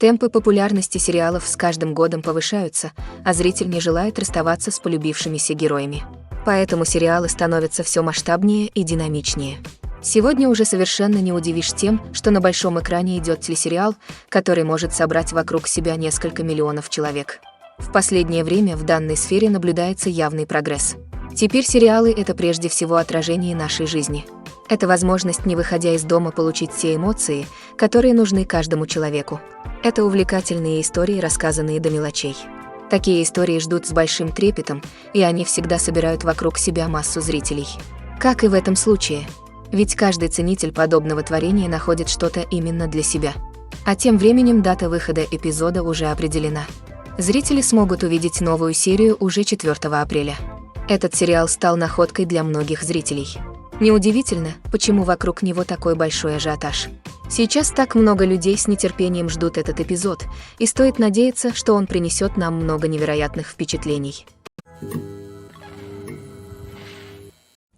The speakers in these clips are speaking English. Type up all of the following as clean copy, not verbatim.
Темпы популярности сериалов с каждым годом повышаются, а зритель не желает расставаться с полюбившимися героями. Поэтому сериалы становятся все масштабнее и динамичнее. Сегодня уже совершенно не удивишь тем, что на большом экране идет телесериал, который может собрать вокруг себя несколько миллионов человек. В последнее время в данной сфере наблюдается явный прогресс. Теперь сериалы — это прежде всего отражение нашей жизни. Это возможность, не выходя из дома, получить те эмоции, которые нужны каждому человеку. Это увлекательные истории, рассказанные до мелочей. Такие истории ждут с большим трепетом, и они всегда собирают вокруг себя массу зрителей. Как и в этом случае. Ведь каждый ценитель подобного творения находит что-то именно для себя. А тем временем дата выхода эпизода уже определена. Зрители смогут увидеть новую серию уже 4 апреля. Этот сериал стал находкой для многих зрителей. Неудивительно, почему вокруг него такой большой ажиотаж. Сейчас так много людей с нетерпением ждут этот эпизод, и стоит надеяться, что он принесет нам много невероятных впечатлений.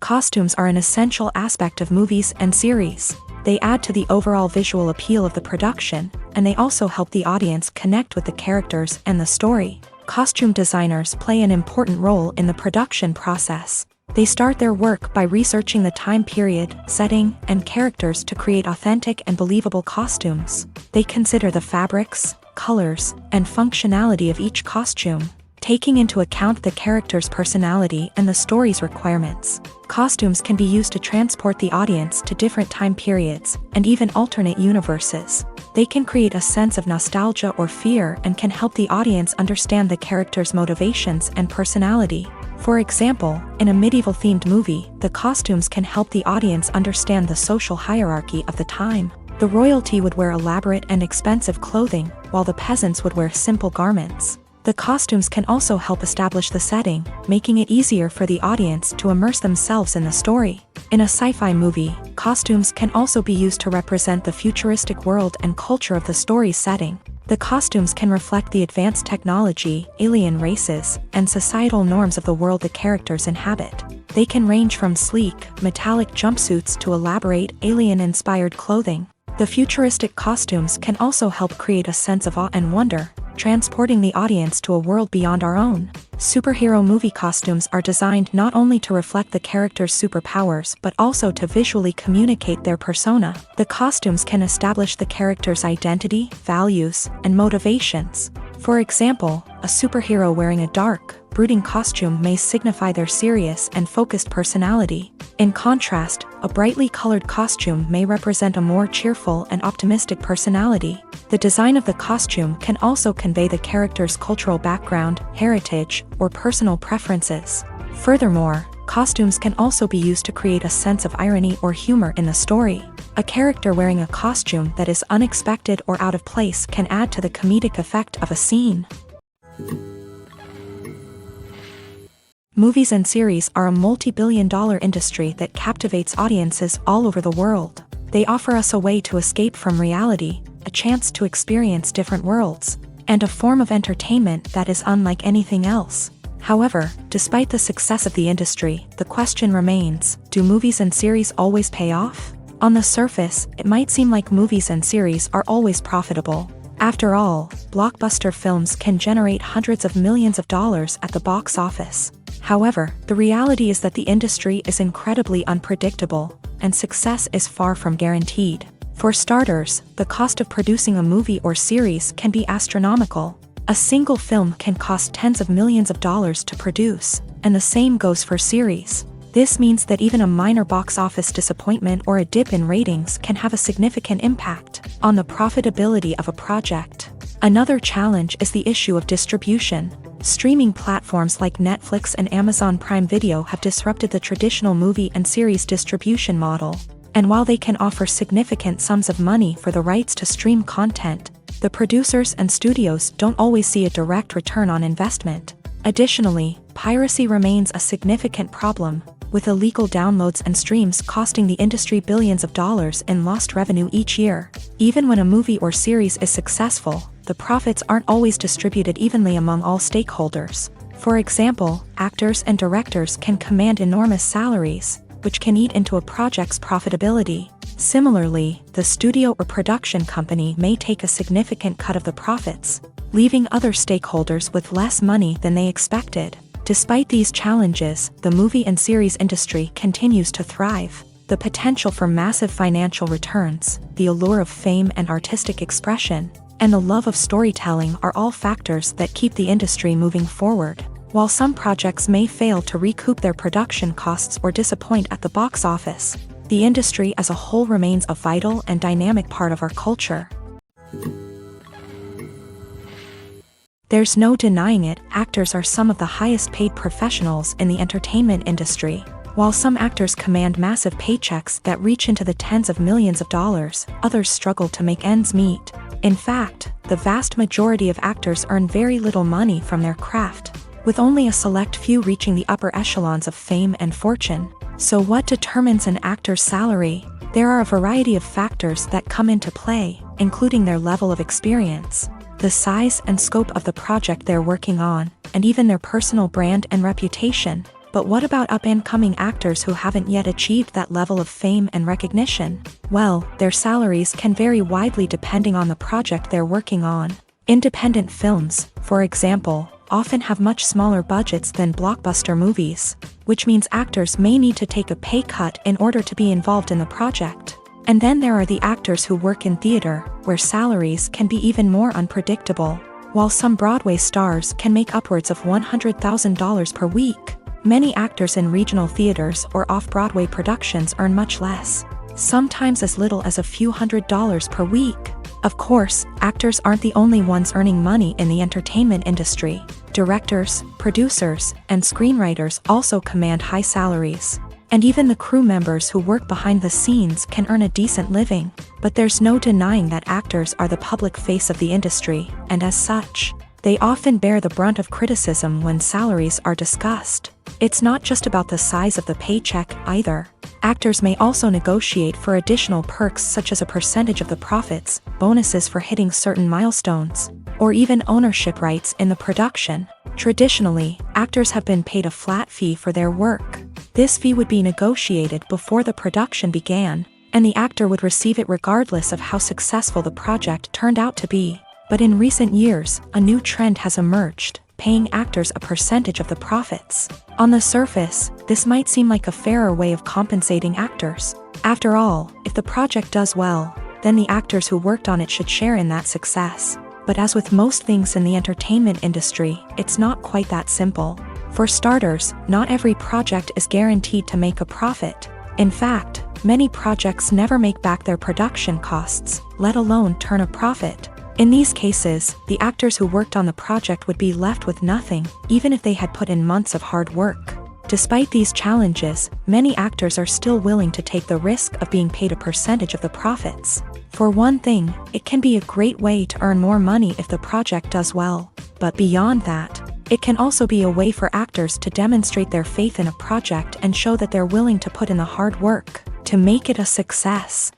Costumes are an essential aspect of movies and series. They add to the overall visual appeal of the production, and they also help the audience connect with the characters and the story. Costume designers play an important role in the production process. They start their work by researching the time period, setting, and characters to create authentic and believable costumes. They consider the fabrics, colors, and functionality of each costume, taking into account the character's personality and the story's requirements. Costumes can be used to transport the audience to different time periods, and even alternate universes. They can create a sense of nostalgia or fear and can help the audience understand the character's motivations and personality. For example, in a medieval-themed movie, the costumes can help the audience understand the social hierarchy of the time. The royalty would wear elaborate and expensive clothing, while the peasants would wear simple garments. The costumes can also help establish the setting, making it easier for the audience to immerse themselves in the story. In a sci-fi movie, costumes can also be used to represent the futuristic world and culture of the story's setting. The costumes can reflect the advanced technology, alien races, and societal norms of the world the characters inhabit. They can range from sleek, metallic jumpsuits to elaborate, alien-inspired clothing. The futuristic costumes can also help create a sense of awe and wonder, transporting the audience to a world beyond our own. Superhero movie costumes are designed not only to reflect the character's superpowers but also to visually communicate their persona. The costumes can establish the character's identity, values, and motivations. For example, a superhero wearing a dark, brooding costume may signify their serious and focused personality. In contrast, a brightly colored costume may represent a more cheerful and optimistic personality. The design of the costume can also convey the character's cultural background, heritage, or personal preferences. Furthermore, costumes can also be used to create a sense of irony or humor in the story. A character wearing a costume that is unexpected or out of place can add to the comedic effect of a scene. Movies and series are a multi-billion-dollar industry that captivates audiences all over the world. They offer us a way to escape from reality, a chance to experience different worlds, and a form of entertainment that is unlike anything else. However, despite the success of the industry, the question remains, do movies and series always pay off? On the surface, it might seem like movies and series are always profitable. After all, blockbuster films can generate hundreds of millions of dollars at the box office. However, the reality is that the industry is incredibly unpredictable, and success is far from guaranteed. For starters, the cost of producing a movie or series can be astronomical. A single film can cost tens of millions of dollars to produce, and the same goes for series. This means that even a minor box office disappointment or a dip in ratings can have a significant impact on the profitability of a project. Another challenge is the issue of distribution. Streaming platforms like Netflix and Amazon Prime Video have disrupted the traditional movie and series distribution model. And while they can offer significant sums of money for the rights to stream content, the producers and studios don't always see a direct return on investment. Additionally, piracy remains a significant problem, with illegal downloads and streams costing the industry billions of dollars in lost revenue each year. Even when a movie or series is successful, the profits aren't always distributed evenly among all stakeholders. For example, actors and directors can command enormous salaries, which can eat into a project's profitability. Similarly, the studio or production company may take a significant cut of the profits, leaving other stakeholders with less money than they expected. Despite these challenges, the movie and series industry continues to thrive. The potential for massive financial returns, the allure of fame and artistic expression, and the love of storytelling are all factors that keep the industry moving forward. While some projects may fail to recoup their production costs or disappoint at the box office, the industry as a whole remains a vital and dynamic part of our culture. There's no denying it, actors are some of the highest paid professionals in the entertainment industry. While some actors command massive paychecks that reach into the tens of millions of dollars, others struggle to make ends meet. In fact, the vast majority of actors earn very little money from their craft, with only a select few reaching the upper echelons of fame and fortune. So what determines an actor's salary? There are a variety of factors that come into play, including their level of experience, the size and scope of the project they're working on, and even their personal brand and reputation. But what about up-and-coming actors who haven't yet achieved that level of fame and recognition? Well, their salaries can vary widely depending on the project they're working on. Independent films, for example, often have much smaller budgets than blockbuster movies, which means actors may need to take a pay cut in order to be involved in the project. And then there are the actors who work in theater, where salaries can be even more unpredictable. While some Broadway stars can make upwards of $100,000 per week, many actors in regional theaters or off-Broadway productions earn much less, sometimes as little as a few $100s per week. Of course, actors aren't the only ones earning money in the entertainment industry. Directors, producers, and screenwriters also command high salaries. And even the crew members who work behind the scenes can earn a decent living. But there's no denying that actors are the public face of the industry, and as such, they often bear the brunt of criticism when salaries are discussed. It's not just about the size of the paycheck, either. Actors may also negotiate for additional perks such as a percentage of the profits, bonuses for hitting certain milestones, or even ownership rights in the production. Traditionally, actors have been paid a flat fee for their work. This fee would be negotiated before the production began, and the actor would receive it regardless of how successful the project turned out to be. But in recent years, a new trend has emerged, paying actors a percentage of the profits. On the surface, this might seem like a fairer way of compensating actors. After all, if the project does well, then the actors who worked on it should share in that success. But as with most things in the entertainment industry, it's not quite that simple. For starters, not every project is guaranteed to make a profit. In fact, many projects never make back their production costs, let alone turn a profit. In these cases, the actors who worked on the project would be left with nothing, even if they had put in months of hard work. Despite these challenges, many actors are still willing to take the risk of being paid a percentage of the profits. For one thing, it can be a great way to earn more money if the project does well. But beyond that, it can also be a way for actors to demonstrate their faith in a project and show that they're willing to put in the hard work to make it a success.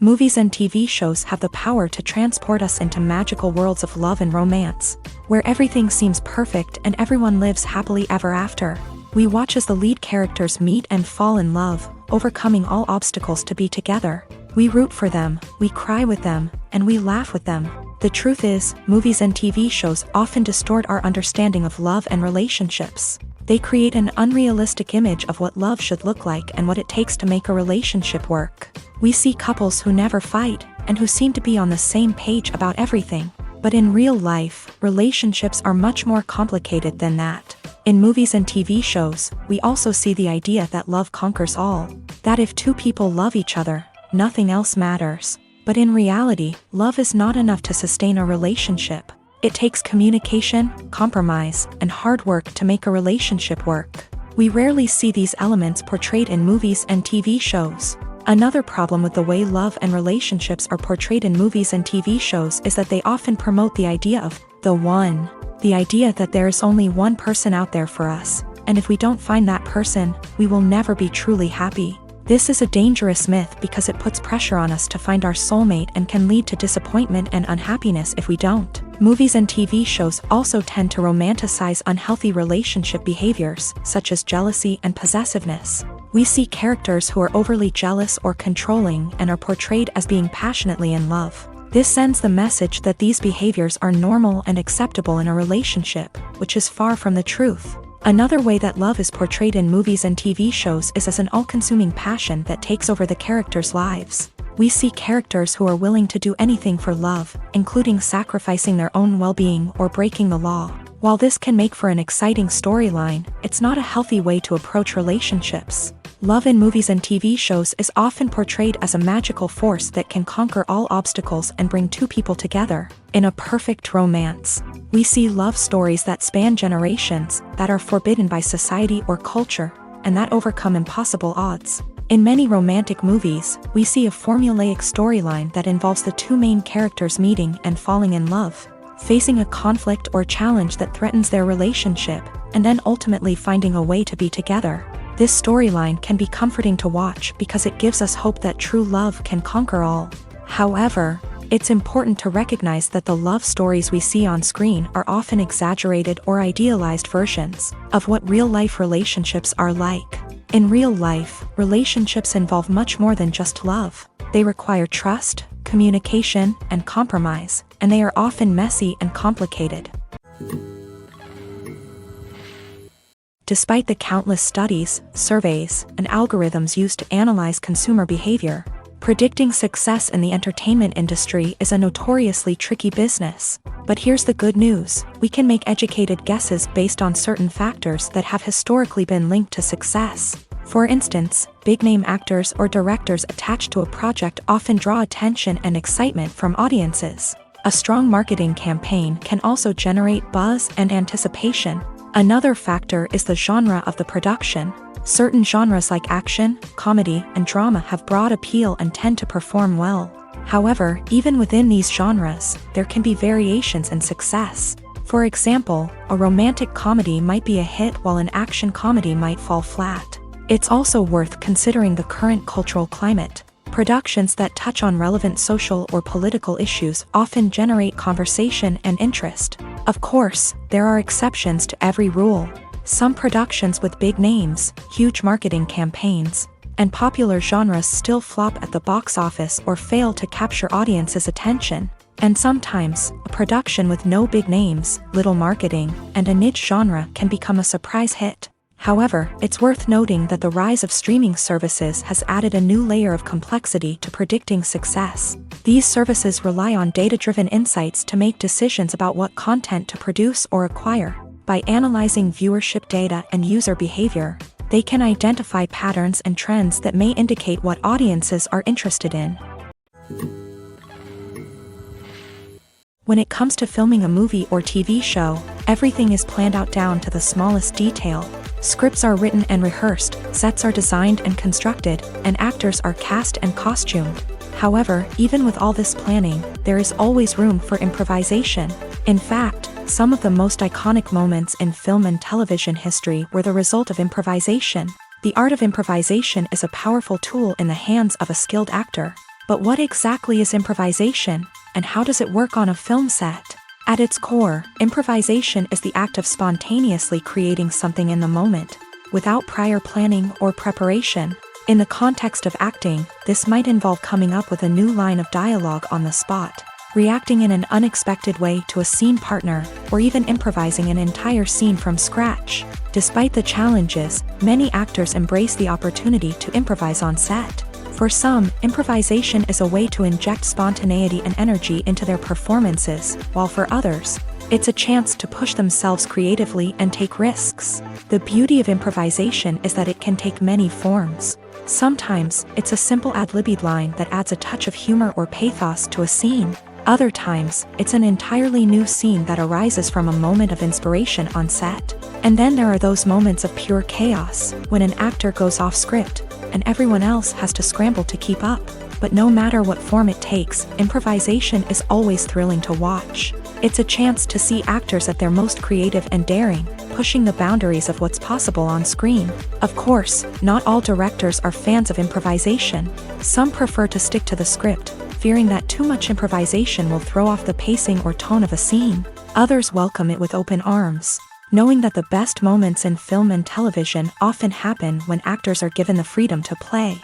Movies and TV shows have the power to transport us into magical worlds of love and romance, where everything seems perfect and everyone lives happily ever after. We watch as the lead characters meet and fall in love, overcoming all obstacles to be together. We root for them, we cry with them, and we laugh with them. The truth is, movies and TV shows often distort our understanding of love and relationships. They create an unrealistic image of what love should look like and what it takes to make a relationship work. We see couples who never fight, and who seem to be on the same page about everything. But in real life, relationships are much more complicated than that. In movies and TV shows, we also see the idea that love conquers all. That if two people love each other, nothing else matters. But in reality, love is not enough to sustain a relationship. It takes communication, compromise, and hard work to make a relationship work. We rarely see these elements portrayed in movies and TV shows. Another problem with the way love and relationships are portrayed in movies and TV shows is that they often promote the idea of the one. The idea that there is only one person out there for us, and if we don't find that person, we will never be truly happy. This is a dangerous myth because it puts pressure on us to find our soulmate and can lead to disappointment and unhappiness if we don't. Movies and TV shows also tend to romanticize unhealthy relationship behaviors, such as jealousy and possessiveness. We see characters who are overly jealous or controlling and are portrayed as being passionately in love. This sends the message that these behaviors are normal and acceptable in a relationship, which is far from the truth. Another way that love is portrayed in movies and TV shows is as an all-consuming passion that takes over the characters' lives. We see characters who are willing to do anything for love, including sacrificing their own well-being or breaking the law. While this can make for an exciting storyline, it's not a healthy way to approach relationships. Love in movies and TV shows is often portrayed as a magical force that can conquer all obstacles and bring two people together. In a perfect romance, we see love stories that span generations, that are forbidden by society or culture, and that overcome impossible odds. In many romantic movies, we see a formulaic storyline that involves the two main characters meeting and falling in love, facing a conflict or challenge that threatens their relationship, and then ultimately finding a way to be together. This storyline can be comforting to watch because it gives us hope that true love can conquer all. However, it's important to recognize that the love stories we see on screen are often exaggerated or idealized versions of what real-life relationships are like. In real life, relationships involve much more than just love. They require trust, communication, and compromise, and they are often messy and complicated. Despite the countless studies, surveys, and algorithms used to analyze consumer behavior, predicting success in the entertainment industry is a notoriously tricky business. But here's the good news: we can make educated guesses based on certain factors that have historically been linked to success. For instance, big-name actors or directors attached to a project often draw attention and excitement from audiences. A strong marketing campaign can also generate buzz and anticipation. Another factor is the genre of the production. Certain genres like action, comedy, and drama have broad appeal and tend to perform well. However, even within these genres, there can be variations in success. For example, a romantic comedy might be a hit while an action comedy might fall flat. It's also worth considering the current cultural climate. Productions that touch on relevant social or political issues often generate conversation and interest. Of course, there are exceptions to every rule. Some productions with big names, huge marketing campaigns, and popular genres still flop at the box office or fail to capture audiences' attention. And sometimes, a production with no big names, little marketing, and a niche genre can become a surprise hit. However, it's worth noting that the rise of streaming services has added a new layer of complexity to predicting success. These services rely on data-driven insights to make decisions about what content to produce or acquire. By analyzing viewership data and user behavior, they can identify patterns and trends that may indicate what audiences are interested in. When it comes to filming a movie or TV show, everything is planned out down to the smallest detail. Scripts are written and rehearsed, sets are designed and constructed, and actors are cast and costumed. However, even with all this planning, there is always room for improvisation. In fact, some of the most iconic moments in film and television history were the result of improvisation. The art of improvisation is a powerful tool in the hands of a skilled actor. But what exactly is improvisation, and how does it work on a film set? At its core, improvisation is the act of spontaneously creating something in the moment, without prior planning or preparation. In the context of acting, this might involve coming up with a new line of dialogue on the spot, reacting in an unexpected way to a scene partner, or even improvising an entire scene from scratch. Despite the challenges, many actors embrace the opportunity to improvise on set. For some, improvisation is a way to inject spontaneity and energy into their performances, while for others, it's a chance to push themselves creatively and take risks. The beauty of improvisation is that it can take many forms. Sometimes, it's a simple ad-libbed line that adds a touch of humor or pathos to a scene. Other times, it's an entirely new scene that arises from a moment of inspiration on set. And then there are those moments of pure chaos, when an actor goes off script, and everyone else has to scramble to keep up. But no matter what form it takes, improvisation is always thrilling to watch. It's a chance to see actors at their most creative and daring, pushing the boundaries of what's possible on screen. Of course, not all directors are fans of improvisation. Some prefer to stick to the script, fearing that too much improvisation will throw off the pacing or tone of a scene. Others welcome it with open arms. knowing that the best moments in film and television often happen when actors are given the freedom to play.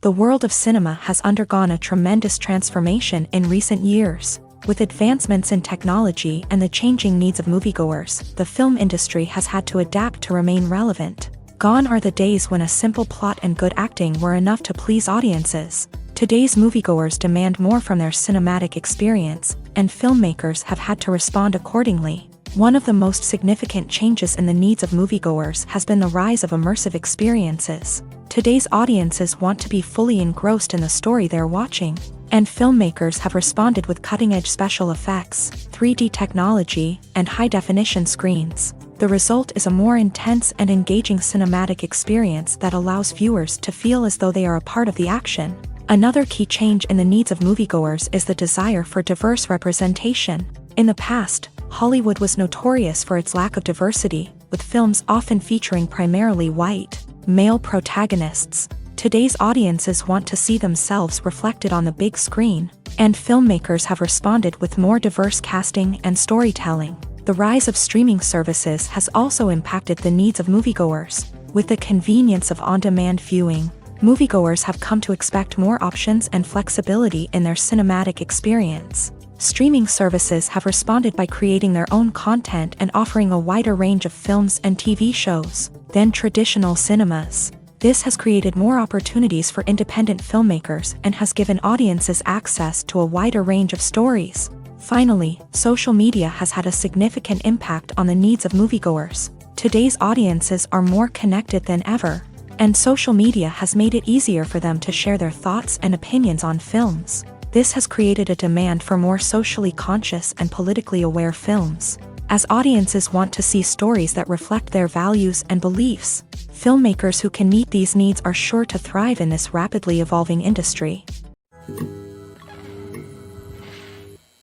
The world of cinema has undergone a tremendous transformation in recent years. With advancements in technology and the changing needs of moviegoers, the film industry has had to adapt to remain relevant. Gone are the days when a simple plot and good acting were enough to please audiences. Today's moviegoers demand more from their cinematic experience, and filmmakers have had to respond accordingly. One of the most significant changes in the needs of moviegoers has been the rise of immersive experiences. Today's audiences want to be fully engrossed in the story they're watching, and filmmakers have responded with cutting-edge special effects, 3D technology, and high-definition screens. The result is a more intense and engaging cinematic experience that allows viewers to feel as though they are a part of the action. Another key change in the needs of moviegoers is the desire for diverse representation. In the past, Hollywood was notorious for its lack of diversity, with films often featuring primarily white, male protagonists. Today's audiences want to see themselves reflected on the big screen, and filmmakers have responded with more diverse casting and storytelling. The rise of streaming services has also impacted the needs of moviegoers. With the convenience of on-demand viewing, moviegoers have come to expect more options and flexibility in their cinematic experience. Streaming services have responded by creating their own content and offering a wider range of films and TV shows than traditional cinemas. This has created more opportunities for independent filmmakers and has given audiences access to a wider range of stories. Finally, social media has had a significant impact on the needs of moviegoers. Today's audiences are more connected than ever, and social media has made it easier for them to share their thoughts and opinions on films. This has created a demand for more socially conscious and politically aware films. As audiences want to see stories that reflect their values and beliefs, filmmakers who can meet these needs are sure to thrive in this rapidly evolving industry.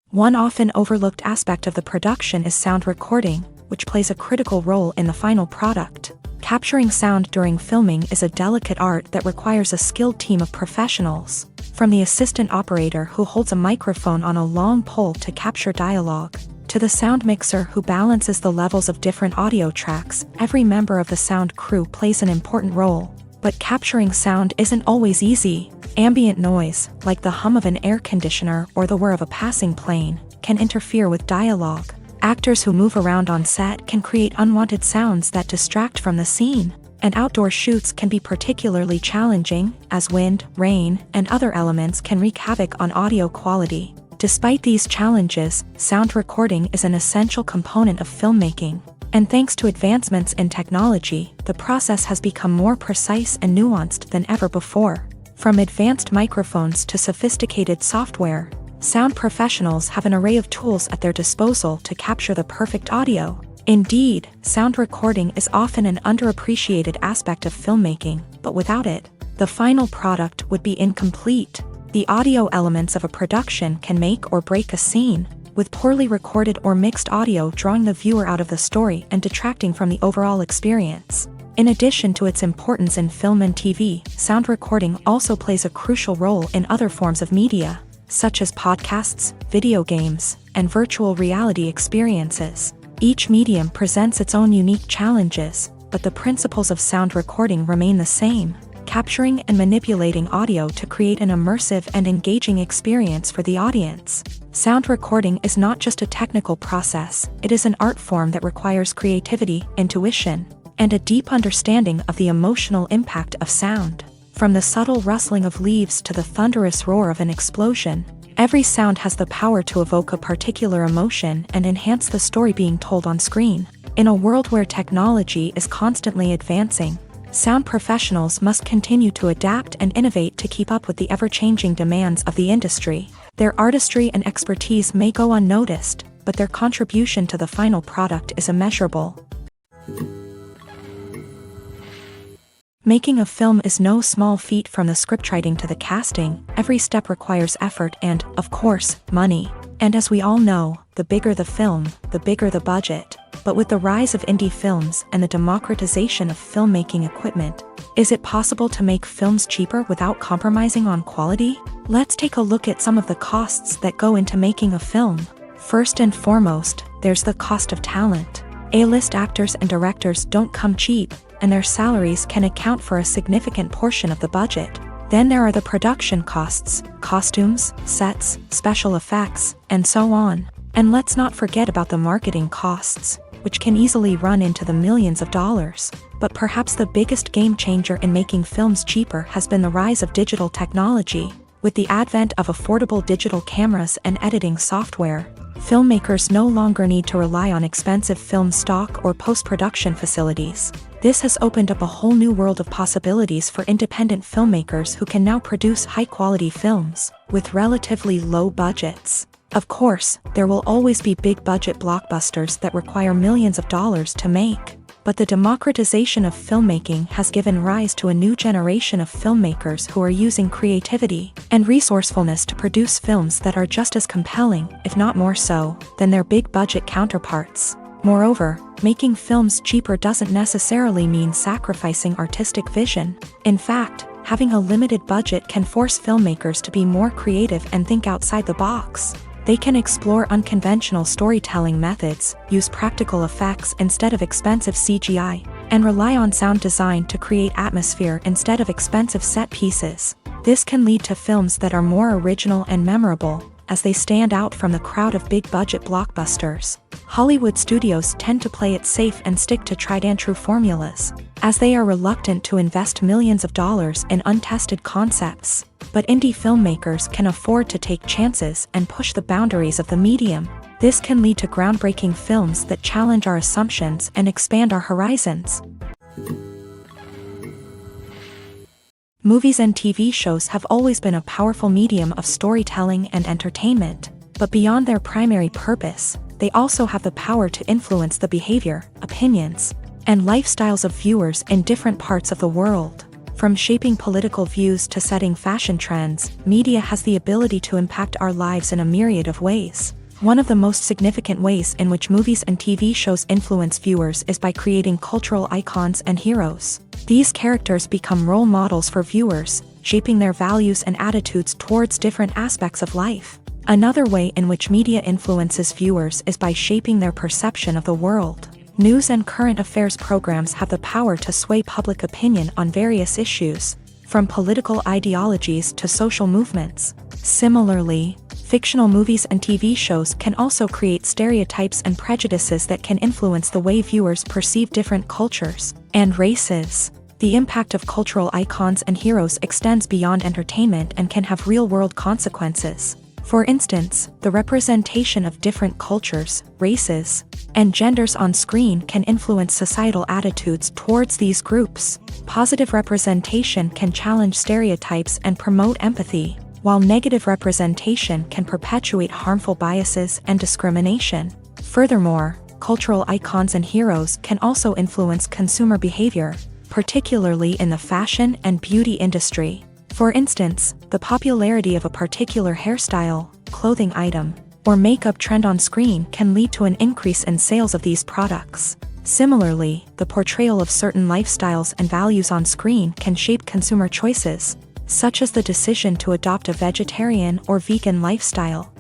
One often overlooked aspect of the production is sound recording, which plays a critical role in the final product. Capturing sound during filming is a delicate art that requires a skilled team of professionals. From the assistant operator who holds a microphone on a long pole to capture dialogue, to the sound mixer who balances the levels of different audio tracks, every member of the sound crew plays an important role. But capturing sound isn't always easy. Ambient noise, like the hum of an air conditioner or the whir of a passing plane, can interfere with dialogue. Actors who move around on set can create unwanted sounds that distract from the scene. And outdoor shoots can be particularly challenging, as wind, rain, and other elements can wreak havoc on audio quality. Despite these challenges, sound recording is an essential component of filmmaking. And thanks to advancements in technology, the process has become more precise and nuanced than ever before. From advanced microphones to sophisticated software, sound professionals have an array of tools at their disposal to capture the perfect audio. Indeed, sound recording is often an underappreciated aspect of filmmaking, but without it, the final product would be incomplete. The audio elements of a production can make or break a scene, with poorly recorded or mixed audio drawing the viewer out of the story and detracting from the overall experience. In addition to its importance in film and TV, sound recording also plays a crucial role in other forms of media, such as podcasts, video games, and virtual reality experiences. Each medium presents its own unique challenges, but the principles of sound recording remain the same: capturing and manipulating audio to create an immersive and engaging experience for the audience. Sound recording is not just a technical process, it is an art form that requires creativity, intuition, and a deep understanding of the emotional impact of sound. From the subtle rustling of leaves to the thunderous roar of an explosion, every sound has the power to evoke a particular emotion and enhance the story being told on screen. In a world where technology is constantly advancing, sound professionals must continue to adapt and innovate to keep up with the ever-changing demands of the industry. Their artistry and expertise may go unnoticed, but their contribution to the final product is immeasurable. Making a film is no small feat. From the scriptwriting to the casting, every step requires effort and, of course, money. And as we all know, the bigger the film, the bigger the budget. But with the rise of indie films and the democratization of filmmaking equipment, is it possible to make films cheaper without compromising on quality? Let's take a look at some of the costs that go into making a film. First and foremost, there's the cost of talent. A-list actors and directors don't come cheap, and their salaries can account for a significant portion of the budget. Then there are the production costs, costumes, sets, special effects, and so on. And let's not forget about the marketing costs, which can easily run into the millions of dollars. But perhaps the biggest game changer in making films cheaper has been the rise of digital technology. With the advent of affordable digital cameras and editing software, filmmakers no longer need to rely on expensive film stock or post-production facilities. This has opened up a whole new world of possibilities for independent filmmakers who can now produce high-quality films with relatively low budgets. Of course, there will always be big-budget blockbusters that require millions of dollars to make. But the democratization of filmmaking has given rise to a new generation of filmmakers who are using creativity and resourcefulness to produce films that are just as compelling, if not more so, than their big-budget counterparts. Moreover, making films cheaper doesn't necessarily mean sacrificing artistic vision. In fact, having a limited budget can force filmmakers to be more creative and think outside the box. They can explore unconventional storytelling methods, use practical effects instead of expensive CGI, and rely on sound design to create atmosphere instead of expensive set pieces. This can lead to films that are more original and memorable, as they stand out from the crowd of big-budget blockbusters. Hollywood studios tend to play it safe and stick to tried-and-true formulas, as they are reluctant to invest millions of dollars in untested concepts. But indie filmmakers can afford to take chances and push the boundaries of the medium. This can lead to groundbreaking films that challenge our assumptions and expand our horizons. Movies and TV shows have always been a powerful medium of storytelling and entertainment, but beyond their primary purpose, they also have the power to influence the behavior, opinions, and lifestyles of viewers in different parts of the world. From shaping political views to setting fashion trends, media has the ability to impact our lives in a myriad of ways. One of the most significant ways in which movies and TV shows influence viewers is by creating cultural icons and heroes. These characters become role models for viewers, shaping their values and attitudes towards different aspects of life. Another way in which media influences viewers is by shaping their perception of the world. News and current affairs programs have the power to sway public opinion on various issues, from political ideologies to social movements. Similarly, fictional movies and TV shows can also create stereotypes and prejudices that can influence the way viewers perceive different cultures and races. The impact of cultural icons and heroes extends beyond entertainment and can have real-world consequences. For instance, the representation of different cultures, races, and genders on screen can influence societal attitudes towards these groups. Positive representation can challenge stereotypes and promote empathy, while negative representation can perpetuate harmful biases and discrimination. Furthermore, cultural icons and heroes can also influence consumer behavior, particularly in the fashion and beauty industry. For instance, the popularity of a particular hairstyle, clothing item, or makeup trend on screen can lead to an increase in sales of these products. Similarly, the portrayal of certain lifestyles and values on screen can shape consumer choices, such as the decision to adopt a vegetarian or vegan lifestyle.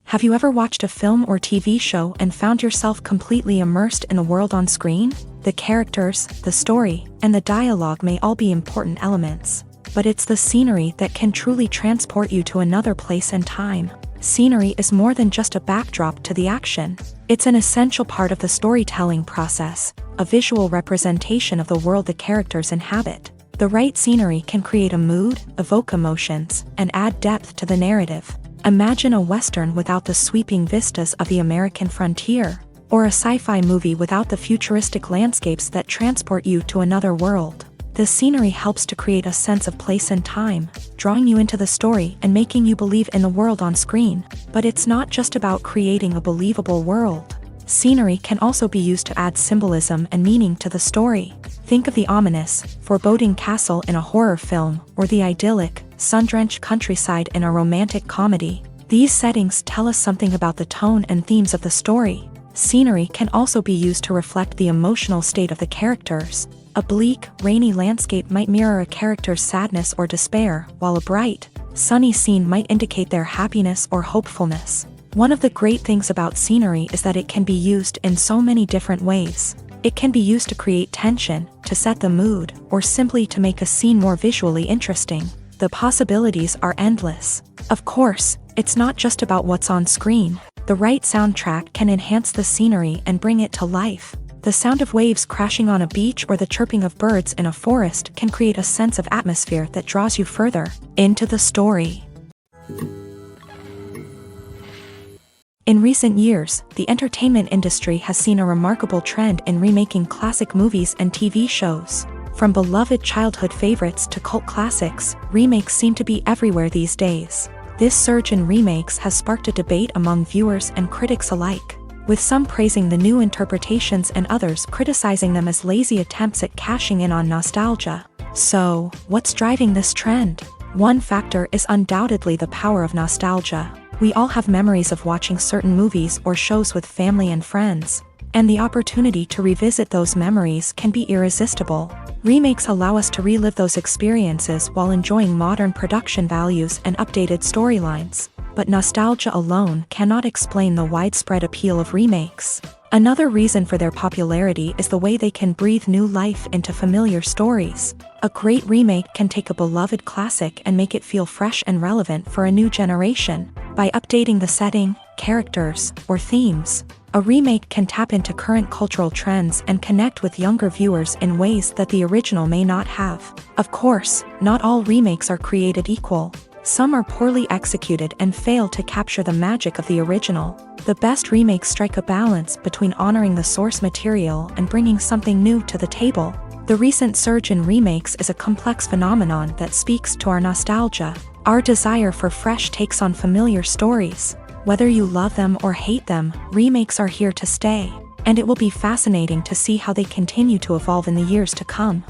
Have you ever watched a film or TV show and found yourself completely immersed in the world on screen? The characters, the story, and the dialogue may all be important elements, but it's the scenery that can truly transport you to another place and time. Scenery is more than just a backdrop to the action. It's an essential part of the storytelling process, a visual representation of the world the characters inhabit. The right scenery can create a mood, evoke emotions, and add depth to the narrative. Imagine a Western without the sweeping vistas of the American frontier, or a sci-fi movie without the futuristic landscapes that transport you to another world. The scenery helps to create a sense of place and time, drawing you into the story and making you believe in the world on screen. But it's not just about creating a believable world. Scenery can also be used to add symbolism and meaning to the story. Think of the ominous, foreboding castle in a horror film, or the idyllic, sun-drenched countryside in a romantic comedy. These settings tell us something about the tone and themes of the story. Scenery can also be used to reflect the emotional state of the characters. A bleak, rainy landscape might mirror a character's sadness or despair, while a bright, sunny scene might indicate their happiness or hopefulness. One of the great things about scenery is that it can be used in so many different ways. It can be used to create tension, to set the mood, or simply to make a scene more visually interesting. The possibilities are endless. Of course, it's not just about what's on screen. The right soundtrack can enhance the scenery and bring it to life. The sound of waves crashing on a beach or the chirping of birds in a forest can create a sense of atmosphere that draws you further into the story. In recent years, the entertainment industry has seen a remarkable trend in remaking classic movies and TV shows. From beloved childhood favorites to cult classics, remakes seem to be everywhere these days. This surge in remakes has sparked a debate among viewers and critics alike, with some praising the new interpretations and others criticizing them as lazy attempts at cashing in on nostalgia. So, what's driving this trend? One factor is undoubtedly the power of nostalgia. We all have memories of watching certain movies or shows with family and friends, and the opportunity to revisit those memories can be irresistible. Remakes allow us to relive those experiences while enjoying modern production values and updated storylines. But nostalgia alone cannot explain the widespread appeal of remakes. Another reason for their popularity is the way they can breathe new life into familiar stories. A great remake can take a beloved classic and make it feel fresh and relevant for a new generation. By updating the setting, characters, or themes, a remake can tap into current cultural trends and connect with younger viewers in ways that the original may not have. Of course, not all remakes are created equal. Some are poorly executed and fail to capture the magic of the original. The best remakes strike a balance between honoring the source material and bringing something new to the table. The recent surge in remakes is a complex phenomenon that speaks to our nostalgia, our desire for fresh takes on familiar stories. Whether you love them or hate them, remakes are here to stay, and it will be fascinating to see how they continue to evolve in the years to come.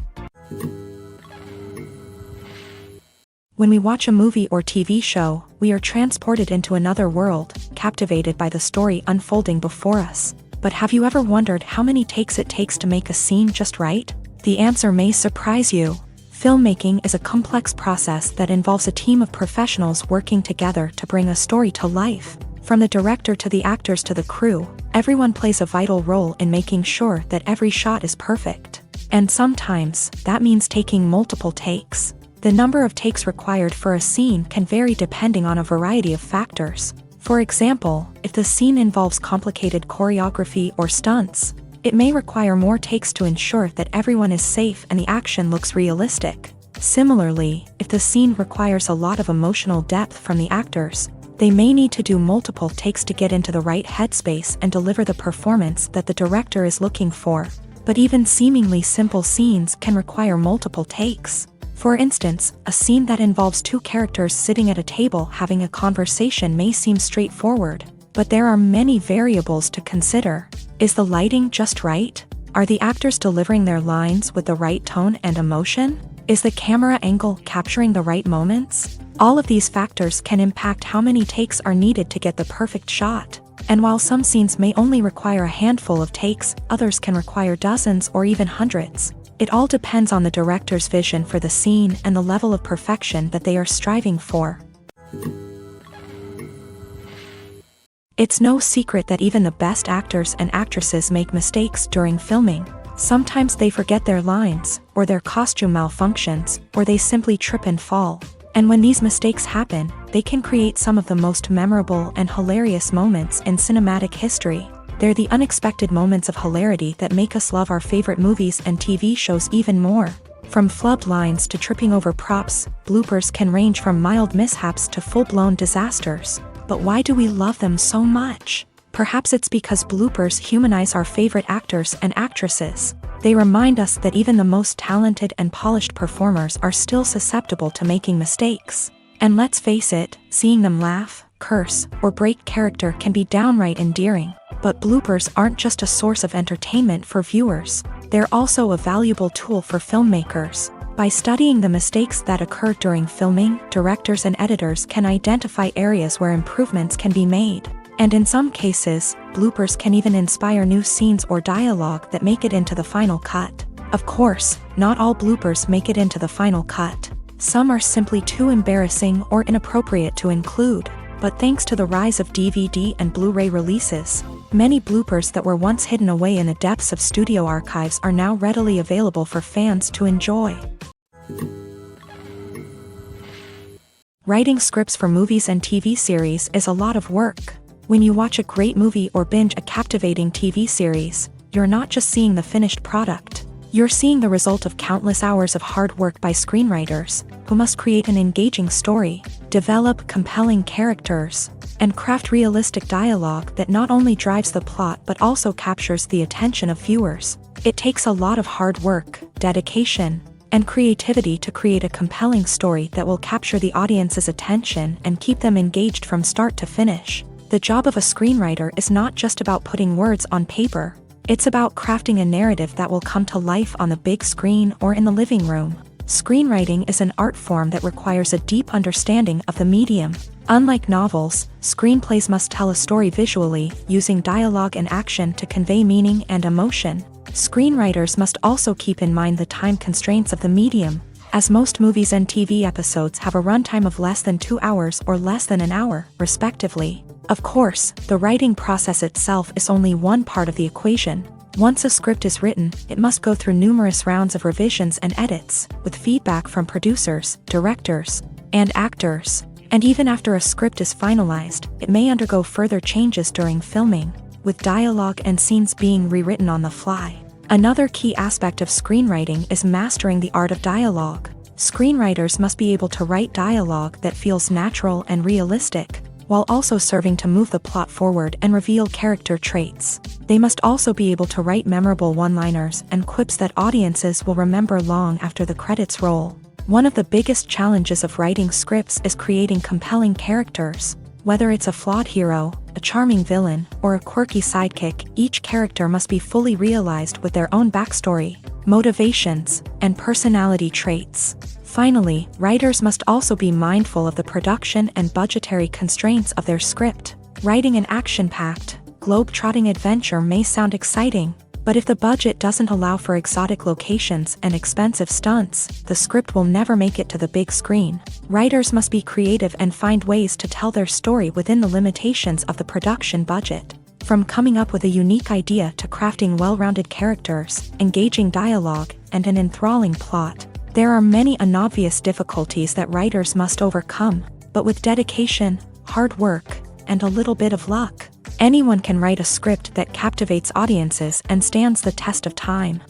When we watch a movie or TV show, we are transported into another world, captivated by the story unfolding before us. But have you ever wondered how many takes it takes to make a scene just right? The answer may surprise you. Filmmaking is a complex process that involves a team of professionals working together to bring a story to life. From the director to the actors to the crew, everyone plays a vital role in making sure that every shot is perfect. And sometimes, that means taking multiple takes. The number of takes required for a scene can vary depending on a variety of factors. For example, if the scene involves complicated choreography or stunts, it may require more takes to ensure that everyone is safe and the action looks realistic. Similarly, if the scene requires a lot of emotional depth from the actors, they may need to do multiple takes to get into the right headspace and deliver the performance that the director is looking for. But even seemingly simple scenes can require multiple takes. For instance, a scene that involves two characters sitting at a table having a conversation may seem straightforward, but there are many variables to consider. Is the lighting just right? Are the actors delivering their lines with the right tone and emotion? Is the camera angle capturing the right moments? All of these factors can impact how many takes are needed to get the perfect shot. And while some scenes may only require a handful of takes, others can require dozens or even hundreds. It all depends on the director's vision for the scene and the level of perfection that they are striving for. It's no secret that even the best actors and actresses make mistakes during filming. Sometimes they forget their lines, or their costume malfunctions, or they simply trip and fall. And when these mistakes happen, they can create some of the most memorable and hilarious moments in cinematic history. They're the unexpected moments of hilarity that make us love our favorite movies and TV shows even more. From flubbed lines to tripping over props, bloopers can range from mild mishaps to full-blown disasters. But why do we love them so much? Perhaps it's because bloopers humanize our favorite actors and actresses. They remind us that even the most talented and polished performers are still susceptible to making mistakes. And let's face it, seeing them laugh, curse, or break character can be downright endearing. But bloopers aren't just a source of entertainment for viewers. They're also a valuable tool for filmmakers. By studying the mistakes that occur during filming, directors and editors can identify areas where improvements can be made. And in some cases, bloopers can even inspire new scenes or dialogue that make it into the final cut. Of course, not all bloopers make it into the final cut. Some are simply too embarrassing or inappropriate to include. But thanks to the rise of DVD and Blu-ray releases, many bloopers that were once hidden away in the depths of studio archives are now readily available for fans to enjoy. Writing scripts for movies and TV series is a lot of work. When you watch a great movie or binge a captivating TV series, you're not just seeing the finished product. You're seeing the result of countless hours of hard work by screenwriters, who must create an engaging story, develop compelling characters, and craft realistic dialogue that not only drives the plot but also captures the attention of viewers. It takes a lot of hard work, dedication, and creativity to create a compelling story that will capture the audience's attention and keep them engaged from start to finish. The job of a screenwriter is not just about putting words on paper. It's about crafting a narrative that will come to life on the big screen or in the living room. Screenwriting is an art form that requires a deep understanding of the medium. Unlike novels, screenplays must tell a story visually, using dialogue and action to convey meaning and emotion. Screenwriters must also keep in mind the time constraints of the medium, as most movies and TV episodes have a runtime of less than 2 hours or less than an hour, respectively. Of course, the writing process itself is only one part of the equation. Once a script is written, it must go through numerous rounds of revisions and edits, with feedback from producers, directors, and actors. And even after a script is finalized, it may undergo further changes during filming, with dialogue and scenes being rewritten on the fly. Another key aspect of screenwriting is mastering the art of dialogue. Screenwriters must be able to write dialogue that feels natural and realistic, while also serving to move the plot forward and reveal character traits. They must also be able to write memorable one-liners and quips that audiences will remember long after the credits roll. One of the biggest challenges of writing scripts is creating compelling characters. Whether it's a flawed hero, a charming villain, or a quirky sidekick, each character must be fully realized with their own backstory, motivations, and personality traits. Finally, writers must also be mindful of the production and budgetary constraints of their script. Writing an action-packed, globe-trotting adventure may sound exciting, but if the budget doesn't allow for exotic locations and expensive stunts, the script will never make it to the big screen. Writers must be creative and find ways to tell their story within the limitations of the production budget. From coming up with a unique idea to crafting well-rounded characters, engaging dialogue, and an enthralling plot, there are many unobvious difficulties that writers must overcome, but with dedication, hard work, and a little bit of luck, anyone can write a script that captivates audiences and stands the test of time.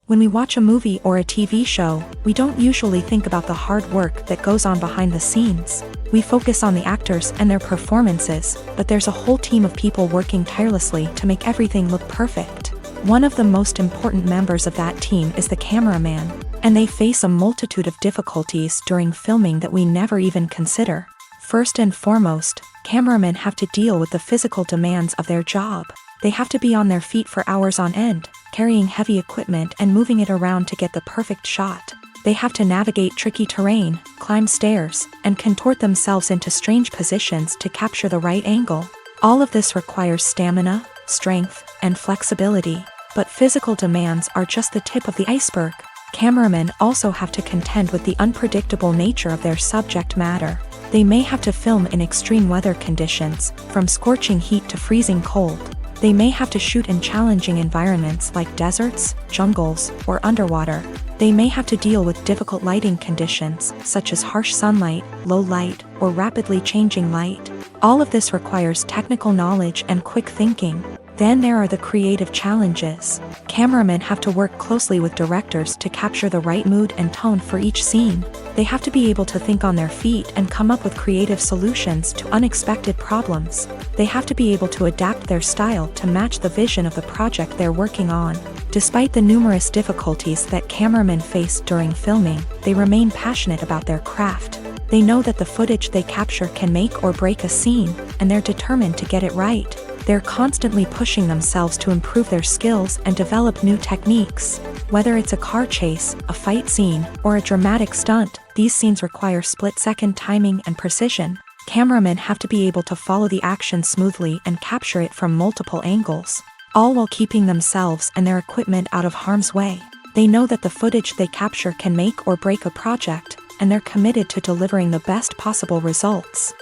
When we watch a movie or a TV show, we don't usually think about the hard work that goes on behind the scenes. We focus on the actors and their performances, but there's a whole team of people working tirelessly to make everything look perfect. One of the most important members of that team is the cameraman, and they face a multitude of difficulties during filming that we never even consider. First and foremost, cameramen have to deal with the physical demands of their job. They have to be on their feet for hours on end, carrying heavy equipment and moving it around to get the perfect shot. They have to navigate tricky terrain, climb stairs, and contort themselves into strange positions to capture the right angle. All of this requires stamina, strength, and flexibility. But physical demands are just the tip of the iceberg. Cameramen also have to contend with the unpredictable nature of their subject matter. They may have to film in extreme weather conditions, from scorching heat to freezing cold. They may have to shoot in challenging environments like deserts, jungles, or underwater. They may have to deal with difficult lighting conditions, such as harsh sunlight, low light, or rapidly changing light. All of this requires technical knowledge and quick thinking. Then there are the creative challenges. Cameramen have to work closely with directors to capture the right mood and tone for each scene. They have to be able to think on their feet and come up with creative solutions to unexpected problems. They have to be able to adapt their style to match the vision of the project they're working on. Despite the numerous difficulties that cameramen face during filming, they remain passionate about their craft. They know that the footage they capture can make or break a scene, and they're determined to get it right. They're constantly pushing themselves to improve their skills and develop new techniques. Whether it's a car chase, a fight scene, or a dramatic stunt, these scenes require split-second timing and precision. Cameramen have to be able to follow the action smoothly and capture it from multiple angles, all while keeping themselves and their equipment out of harm's way. They know that the footage they capture can make or break a project, and they're committed to delivering the best possible results.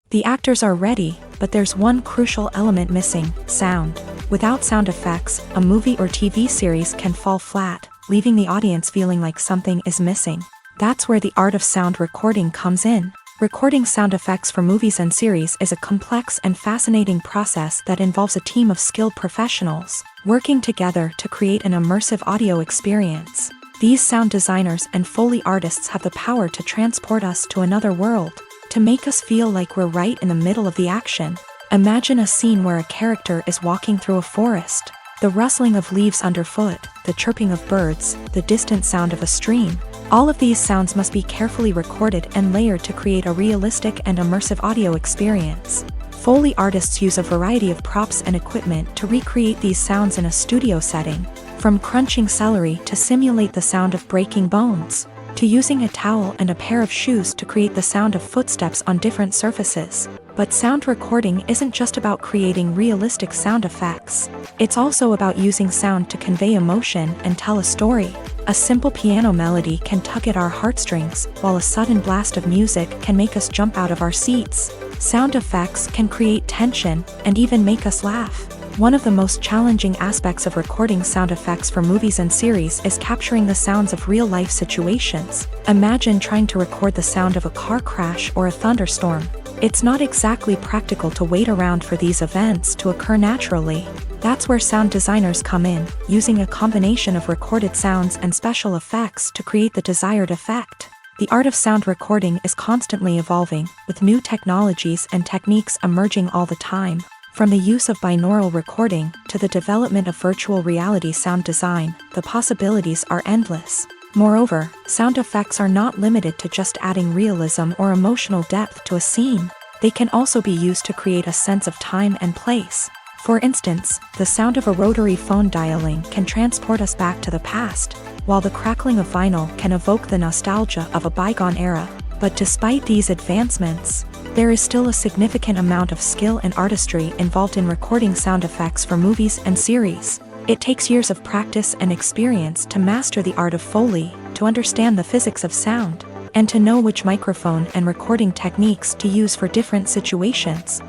The actors are ready, but there's one crucial element missing: sound. Without sound effects, a movie or TV series can fall flat, leaving the audience feeling like something is missing. That's where the art of sound recording comes in. Recording sound effects for movies and series is a complex and fascinating process that involves a team of skilled professionals working together to create an immersive audio experience. These sound designers and Foley artists have the power to transport us to another world, to make us feel like we're right in the middle of the action. Imagine a scene where a character is walking through a forest. The rustling of leaves underfoot, the chirping of birds, the distant sound of a stream. All of these sounds must be carefully recorded and layered to create a realistic and immersive audio experience. Foley artists use a variety of props and equipment to recreate these sounds in a studio setting, from crunching celery to simulate the sound of breaking bones, to using a towel and a pair of shoes to create the sound of footsteps on different surfaces. But sound recording isn't just about creating realistic sound effects. It's also about using sound to convey emotion and tell a story. A simple piano melody can tug at our heartstrings, while a sudden blast of music can make us jump out of our seats. Sound effects can create tension and even make us laugh. One of the most challenging aspects of recording sound effects for movies and series is capturing the sounds of real-life situations. Imagine trying to record the sound of a car crash or a thunderstorm. It's not exactly practical to wait around for these events to occur naturally. That's where sound designers come in, using a combination of recorded sounds and special effects to create the desired effect. The art of sound recording is constantly evolving, with new technologies and techniques emerging all the time. From the use of binaural recording to the development of virtual reality sound design, the possibilities are endless. Moreover, sound effects are not limited to just adding realism or emotional depth to a scene. They can also be used to create a sense of time and place. For instance, the sound of a rotary phone dialing can transport us back to the past, while the crackling of vinyl can evoke the nostalgia of a bygone era. But despite these advancements, there is still a significant amount of skill and artistry involved in recording sound effects for movies and series. It takes years of practice and experience to master the art of Foley, to understand the physics of sound, and to know which microphone and recording techniques to use for different situations.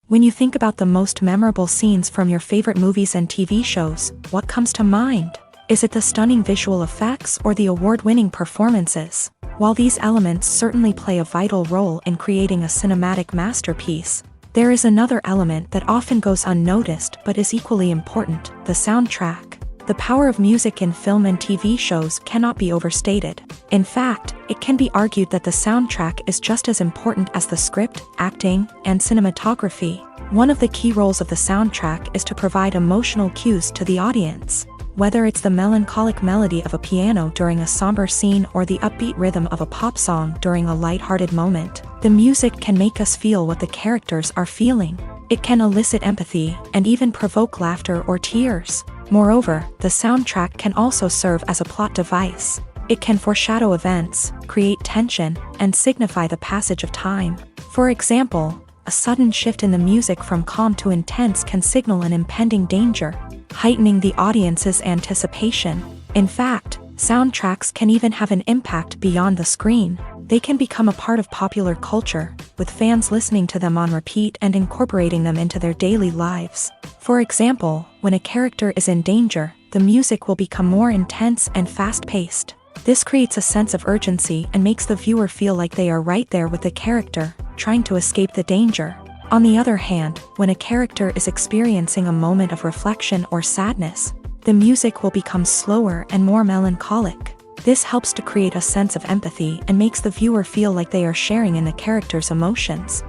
When you think about the most memorable scenes from your favorite movies and TV shows, what comes to mind? Is it the stunning visual effects or the award-winning performances? While these elements certainly play a vital role in creating a cinematic masterpiece, there is another element that often goes unnoticed but is equally important: the soundtrack. The power of music in film and TV shows cannot be overstated. In fact, it can be argued that the soundtrack is just as important as the script, acting, and cinematography. One of the key roles of the soundtrack is to provide emotional cues to the audience. Whether it's the melancholic melody of a piano during a somber scene or the upbeat rhythm of a pop song during a lighthearted moment, the music can make us feel what the characters are feeling. It can elicit empathy and even provoke laughter or tears. Moreover, the soundtrack can also serve as a plot device. It can foreshadow events, create tension, and signify the passage of time. For example, a sudden shift in the music from calm to intense can signal an impending danger, heightening the audience's anticipation. In fact, soundtracks can even have an impact beyond the screen. They can become a part of popular culture, with fans listening to them on repeat and incorporating them into their daily lives. For example, when a character is in danger, the music will become more intense and fast-paced. This creates a sense of urgency and makes the viewer feel like they are right there with the character, trying to escape the danger. On the other hand, when a character is experiencing a moment of reflection or sadness, the music will become slower and more melancholic. This helps to create a sense of empathy and makes the viewer feel like they are sharing in the character's emotions.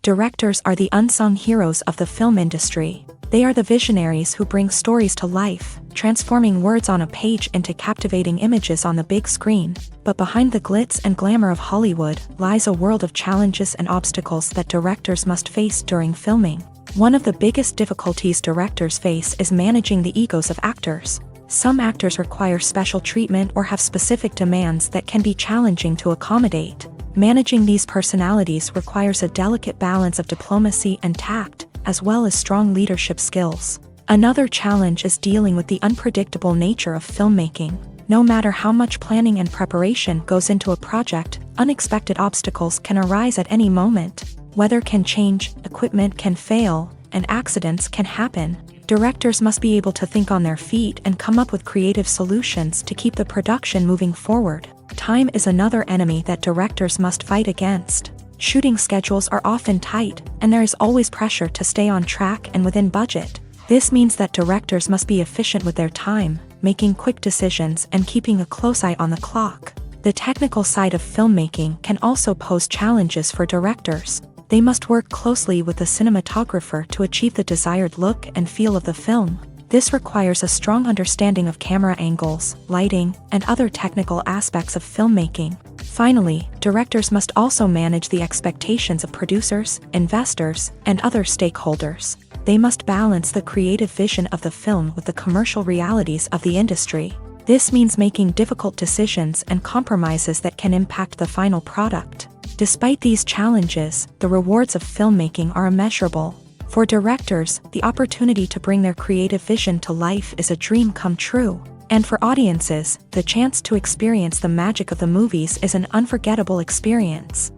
Directors are the unsung heroes of the film industry. They are the visionaries who bring stories to life, transforming words on a page into captivating images on the big screen. But behind the glitz and glamour of Hollywood lies a world of challenges and obstacles that directors must face during filming. One of the biggest difficulties directors face is managing the egos of actors. Some actors require special treatment or have specific demands that can be challenging to accommodate. Managing these personalities requires a delicate balance of diplomacy and tact, as well as strong leadership skills. Another challenge is dealing with the unpredictable nature of filmmaking. No matter how much planning and preparation goes into a project, unexpected obstacles can arise at any moment. Weather can change, equipment can fail, and accidents can happen. Directors must be able to think on their feet and come up with creative solutions to keep the production moving forward. Time is another enemy that directors must fight against. Shooting schedules are often tight, and there is always pressure to stay on track and within budget. This means that directors must be efficient with their time, making quick decisions and keeping a close eye on the clock. The technical side of filmmaking can also pose challenges for directors. They must work closely with the cinematographer to achieve the desired look and feel of the film. This requires a strong understanding of camera angles, lighting, and other technical aspects of filmmaking. Finally, directors must also manage the expectations of producers, investors, and other stakeholders. They must balance the creative vision of the film with the commercial realities of the industry. This means making difficult decisions and compromises that can impact the final product. Despite these challenges, the rewards of filmmaking are immeasurable. For directors, the opportunity to bring their creative vision to life is a dream come true. And for audiences, the chance to experience the magic of the movies is an unforgettable experience.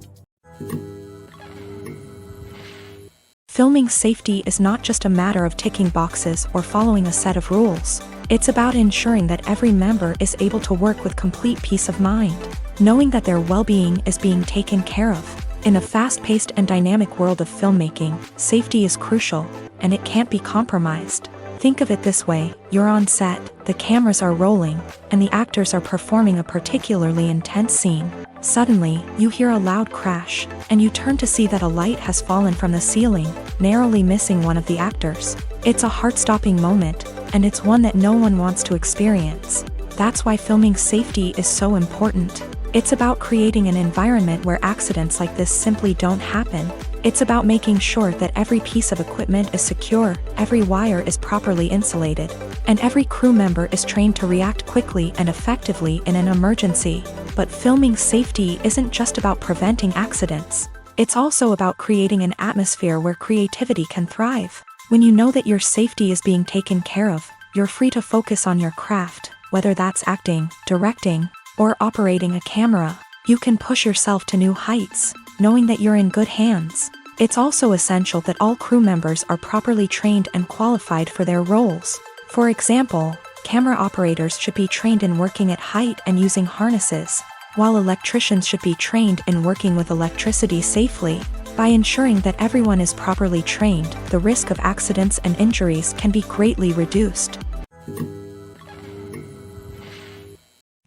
Filming safety is not just a matter of ticking boxes or following a set of rules. It's about ensuring that every member is able to work with complete peace of mind, knowing that their well-being is being taken care of. In a fast-paced and dynamic world of filmmaking, safety is crucial, and it can't be compromised. Think of it this way: you're on set, the cameras are rolling, and the actors are performing a particularly intense scene. Suddenly, you hear a loud crash, and you turn to see that a light has fallen from the ceiling, narrowly missing one of the actors. It's a heart-stopping moment, and it's one that no one wants to experience. That's why filming safety is so important. It's about creating an environment where accidents like this simply don't happen. It's about making sure that every piece of equipment is secure, every wire is properly insulated, and every crew member is trained to react quickly and effectively in an emergency. But filming safety isn't just about preventing accidents. It's also about creating an atmosphere where creativity can thrive. When you know that your safety is being taken care of, you're free to focus on your craft, whether that's acting, directing, or operating a camera. You can push yourself to new heights, knowing that you're in good hands. It's also essential that all crew members are properly trained and qualified for their roles. For example, camera operators should be trained in working at height and using harnesses, while electricians should be trained in working with electricity safely. By ensuring that everyone is properly trained, the risk of accidents and injuries can be greatly reduced.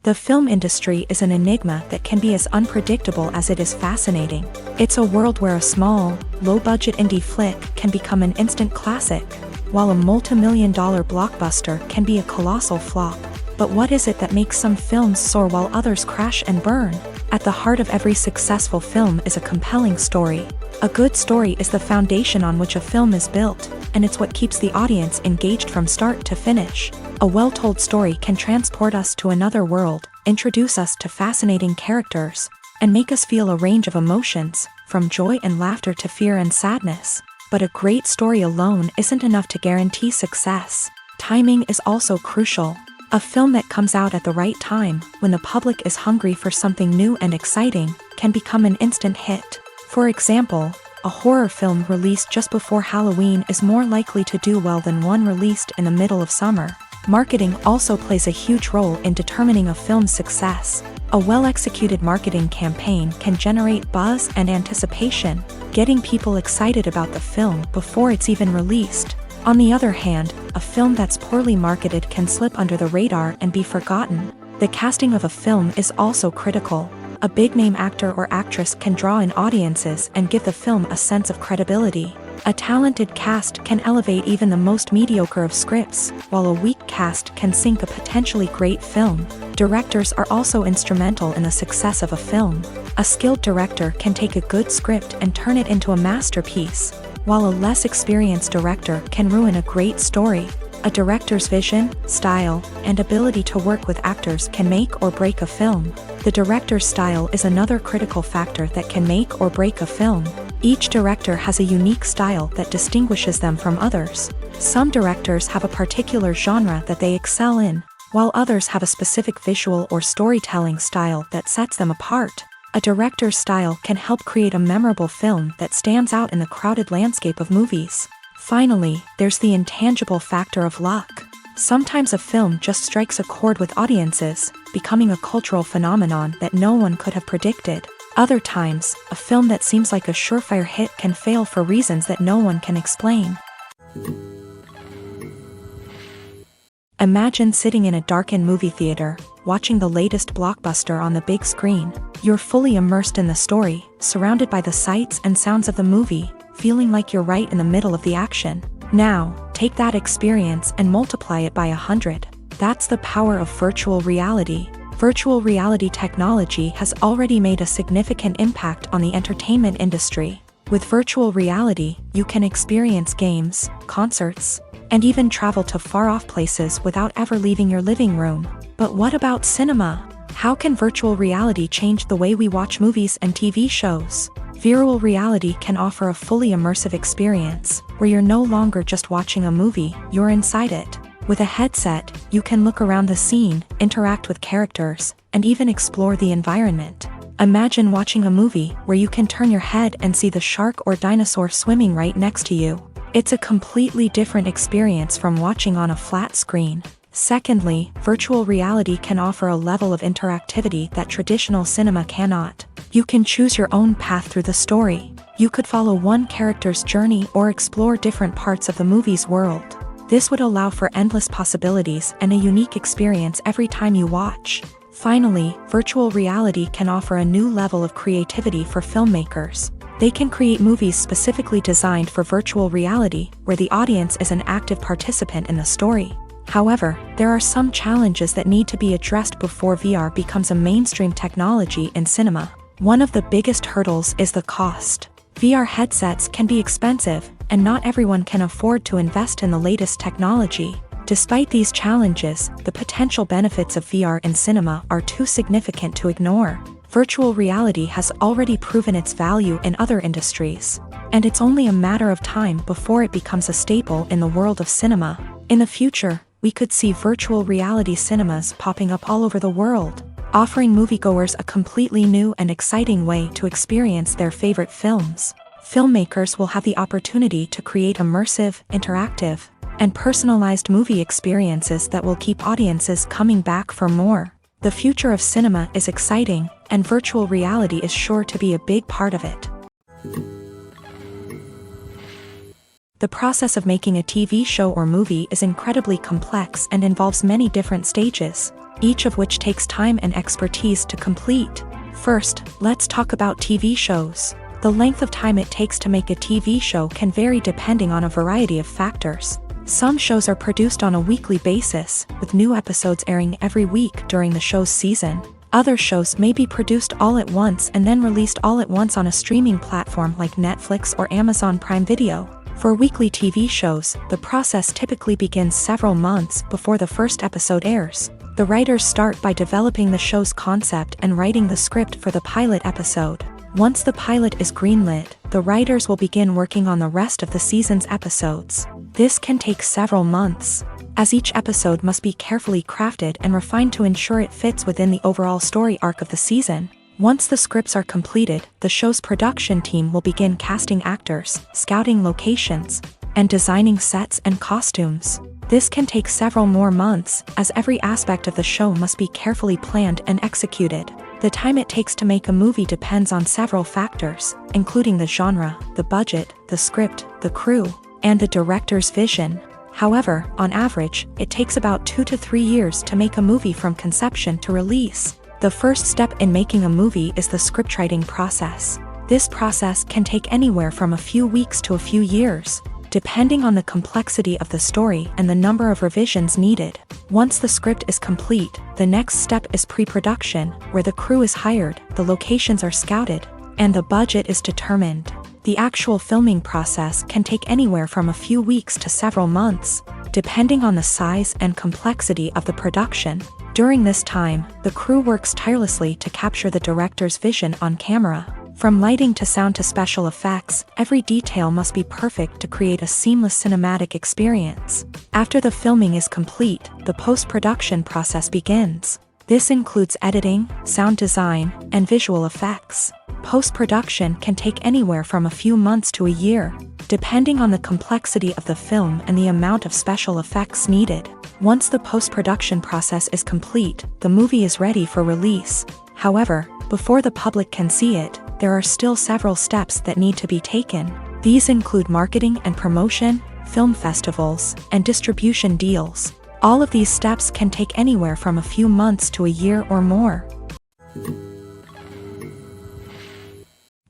The film industry is an enigma that can be as unpredictable as it is fascinating. It's a world where a small, low-budget indie flick can become an instant classic, while a multi-million-dollar blockbuster can be a colossal flop. But what is it that makes some films soar while others crash and burn? At the heart of every successful film is a compelling story. A good story is the foundation on which a film is built, and it's what keeps the audience engaged from start to finish. A well-told story can transport us to another world, introduce us to fascinating characters, and make us feel a range of emotions, from joy and laughter to fear and sadness. But a great story alone isn't enough to guarantee success. Timing is also crucial. A film that comes out at the right time, when the public is hungry for something new and exciting, can become an instant hit. For example, a horror film released just before Halloween is more likely to do well than one released in the middle of summer. Marketing also plays a huge role in determining a film's success. A well-executed marketing campaign can generate buzz and anticipation, getting people excited about the film before it's even released. On the other hand, a film that's poorly marketed can slip under the radar and be forgotten. The casting of a film is also critical. A big-name actor or actress can draw in audiences and give the film a sense of credibility. A talented cast can elevate even the most mediocre of scripts, while a weak cast can sink a potentially great film. Directors are also instrumental in the success of a film. A skilled director can take a good script and turn it into a masterpiece, while a less experienced director can ruin a great story. A director's vision, style, and ability to work with actors can make or break a film. The director's style is another critical factor that can make or break a film. Each director has a unique style that distinguishes them from others. Some directors have a particular genre that they excel in, while others have a specific visual or storytelling style that sets them apart. A director's style can help create a memorable film that stands out in the crowded landscape of movies. Finally, there's the intangible factor of luck. Sometimes a film just strikes a chord with audiences, becoming a cultural phenomenon that no one could have predicted. Other times, a film that seems like a surefire hit can fail for reasons that no one can explain. Imagine sitting in a darkened movie theater, watching the latest blockbuster on the big screen. You're fully immersed in the story, surrounded by the sights and sounds of the movie, feeling like you're right in the middle of the action. Now, take that experience and multiply it by 100. That's the power of virtual reality. Virtual reality technology has already made a significant impact on the entertainment industry. With virtual reality, you can experience games, concerts, and even travel to far-off places without ever leaving your living room. But what about cinema? How can virtual reality change the way we watch movies and TV shows? Virtual reality can offer a fully immersive experience, where you're no longer just watching a movie, you're inside it. With a headset, you can look around the scene, interact with characters, and even explore the environment. Imagine watching a movie where you can turn your head and see the shark or dinosaur swimming right next to you. It's a completely different experience from watching on a flat screen. Secondly, virtual reality can offer a level of interactivity that traditional cinema cannot. You can choose your own path through the story. You could follow one character's journey or explore different parts of the movie's world. This would allow for endless possibilities and a unique experience every time you watch. Finally, virtual reality can offer a new level of creativity for filmmakers. They can create movies specifically designed for virtual reality, where the audience is an active participant in the story. However, there are some challenges that need to be addressed before VR becomes a mainstream technology in cinema. One of the biggest hurdles is the cost. VR headsets can be expensive, and not everyone can afford to invest in the latest technology. Despite these challenges, the potential benefits of VR in cinema are too significant to ignore. Virtual reality has already proven its value in other industries, and it's only a matter of time before it becomes a staple in the world of cinema. In the future, we could see virtual reality cinemas popping up all over the world, offering moviegoers a completely new and exciting way to experience their favorite films. Filmmakers will have the opportunity to create immersive, interactive, and personalized movie experiences that will keep audiences coming back for more. The future of cinema is exciting, and virtual reality is sure to be a big part of it. The process of making a TV show or movie is incredibly complex and involves many different stages, each of which takes time and expertise to complete. First, let's talk about TV shows. The length of time it takes to make a TV show can vary depending on a variety of factors. Some shows are produced on a weekly basis, with new episodes airing every week during the show's season. Other shows may be produced all at once and then released all at once on a streaming platform like Netflix or Amazon Prime Video. For weekly TV shows, the process typically begins several months before the first episode airs. The writers start by developing the show's concept and writing the script for the pilot episode. Once the pilot is greenlit, the writers will begin working on the rest of the season's episodes. This can take several months, as each episode must be carefully crafted and refined to ensure it fits within the overall story arc of the season. Once the scripts are completed, the show's production team will begin casting actors, scouting locations, and designing sets and costumes. This can take several more months, as every aspect of the show must be carefully planned and executed. The time it takes to make a movie depends on several factors, including the genre, the budget, the script, the crew, and the director's vision. However, on average, it takes about 2 to 3 years to make a movie from conception to release. The first step in making a movie is the scriptwriting process. This process can take anywhere from a few weeks to a few years, depending on the complexity of the story and the number of revisions needed. Once the script is complete, the next step is pre-production, where the crew is hired, the locations are scouted, and the budget is determined. The actual filming process can take anywhere from a few weeks to several months. depending on the size and complexity of the production. During this time, the crew works tirelessly to capture the director's vision on camera. From lighting to sound to special effects, every detail must be perfect to create a seamless cinematic experience. After the filming is complete, the post-production process begins. This includes editing, sound design, and visual effects. Post-production can take anywhere from a few months to a year, depending on the complexity of the film and the amount of special effects needed. Once the post-production process is complete, the movie is ready for release. However, before the public can see it, there are still several steps that need to be taken. These include marketing and promotion, film festivals, and distribution deals. All of these steps can take anywhere from a few months to a year or more.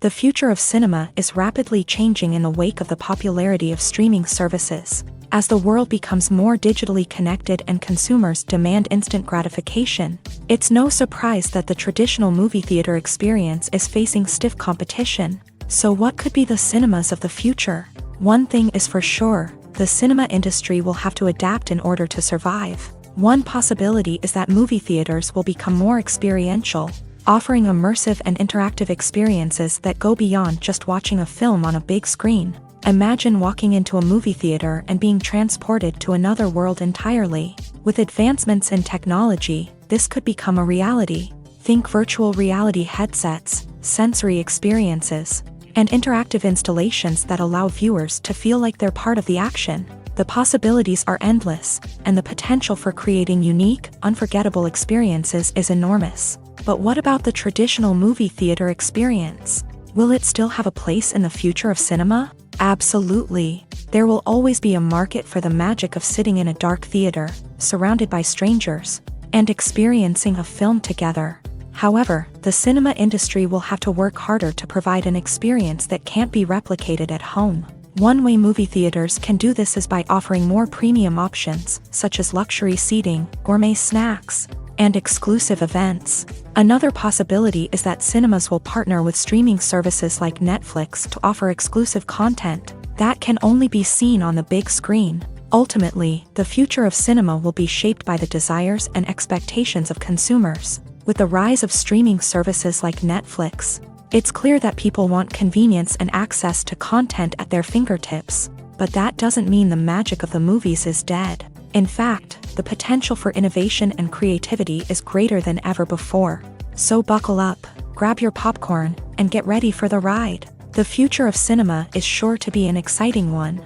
The future of cinema is rapidly changing in the wake of the popularity of streaming services. As the world becomes more digitally connected and consumers demand instant gratification, it's no surprise that the traditional movie theater experience is facing stiff competition. So what could be the cinemas of the future? One thing is for sure, the cinema industry will have to adapt in order to survive. One possibility is that movie theaters will become more experiential, offering immersive and interactive experiences that go beyond just watching a film on a big screen. Imagine walking into a movie theater and being transported to another world entirely. With advancements in technology, this could become a reality. Think virtual reality headsets, sensory experiences, and interactive installations that allow viewers to feel like they're part of the action. The possibilities are endless, and the potential for creating unique, unforgettable experiences is enormous. But what about the traditional movie theater experience? Will it still have a place in the future of cinema? Absolutely. There will always be a market for the magic of sitting in a dark theater, surrounded by strangers, and experiencing a film together. However, the cinema industry will have to work harder to provide an experience that can't be replicated at home. One way movie theaters can do this is by offering more premium options, such as luxury seating, gourmet snacks, and exclusive events. Another possibility is that cinemas will partner with streaming services like Netflix to offer exclusive content that can only be seen on the big screen. Ultimately, the future of cinema will be shaped by the desires and expectations of consumers. With the rise of streaming services like Netflix, it's clear that people want convenience and access to content at their fingertips. But that doesn't mean the magic of the movies is dead. In fact, the potential for innovation and creativity is greater than ever before. So buckle up, grab your popcorn, and get ready for the ride. The future of cinema is sure to be an exciting one.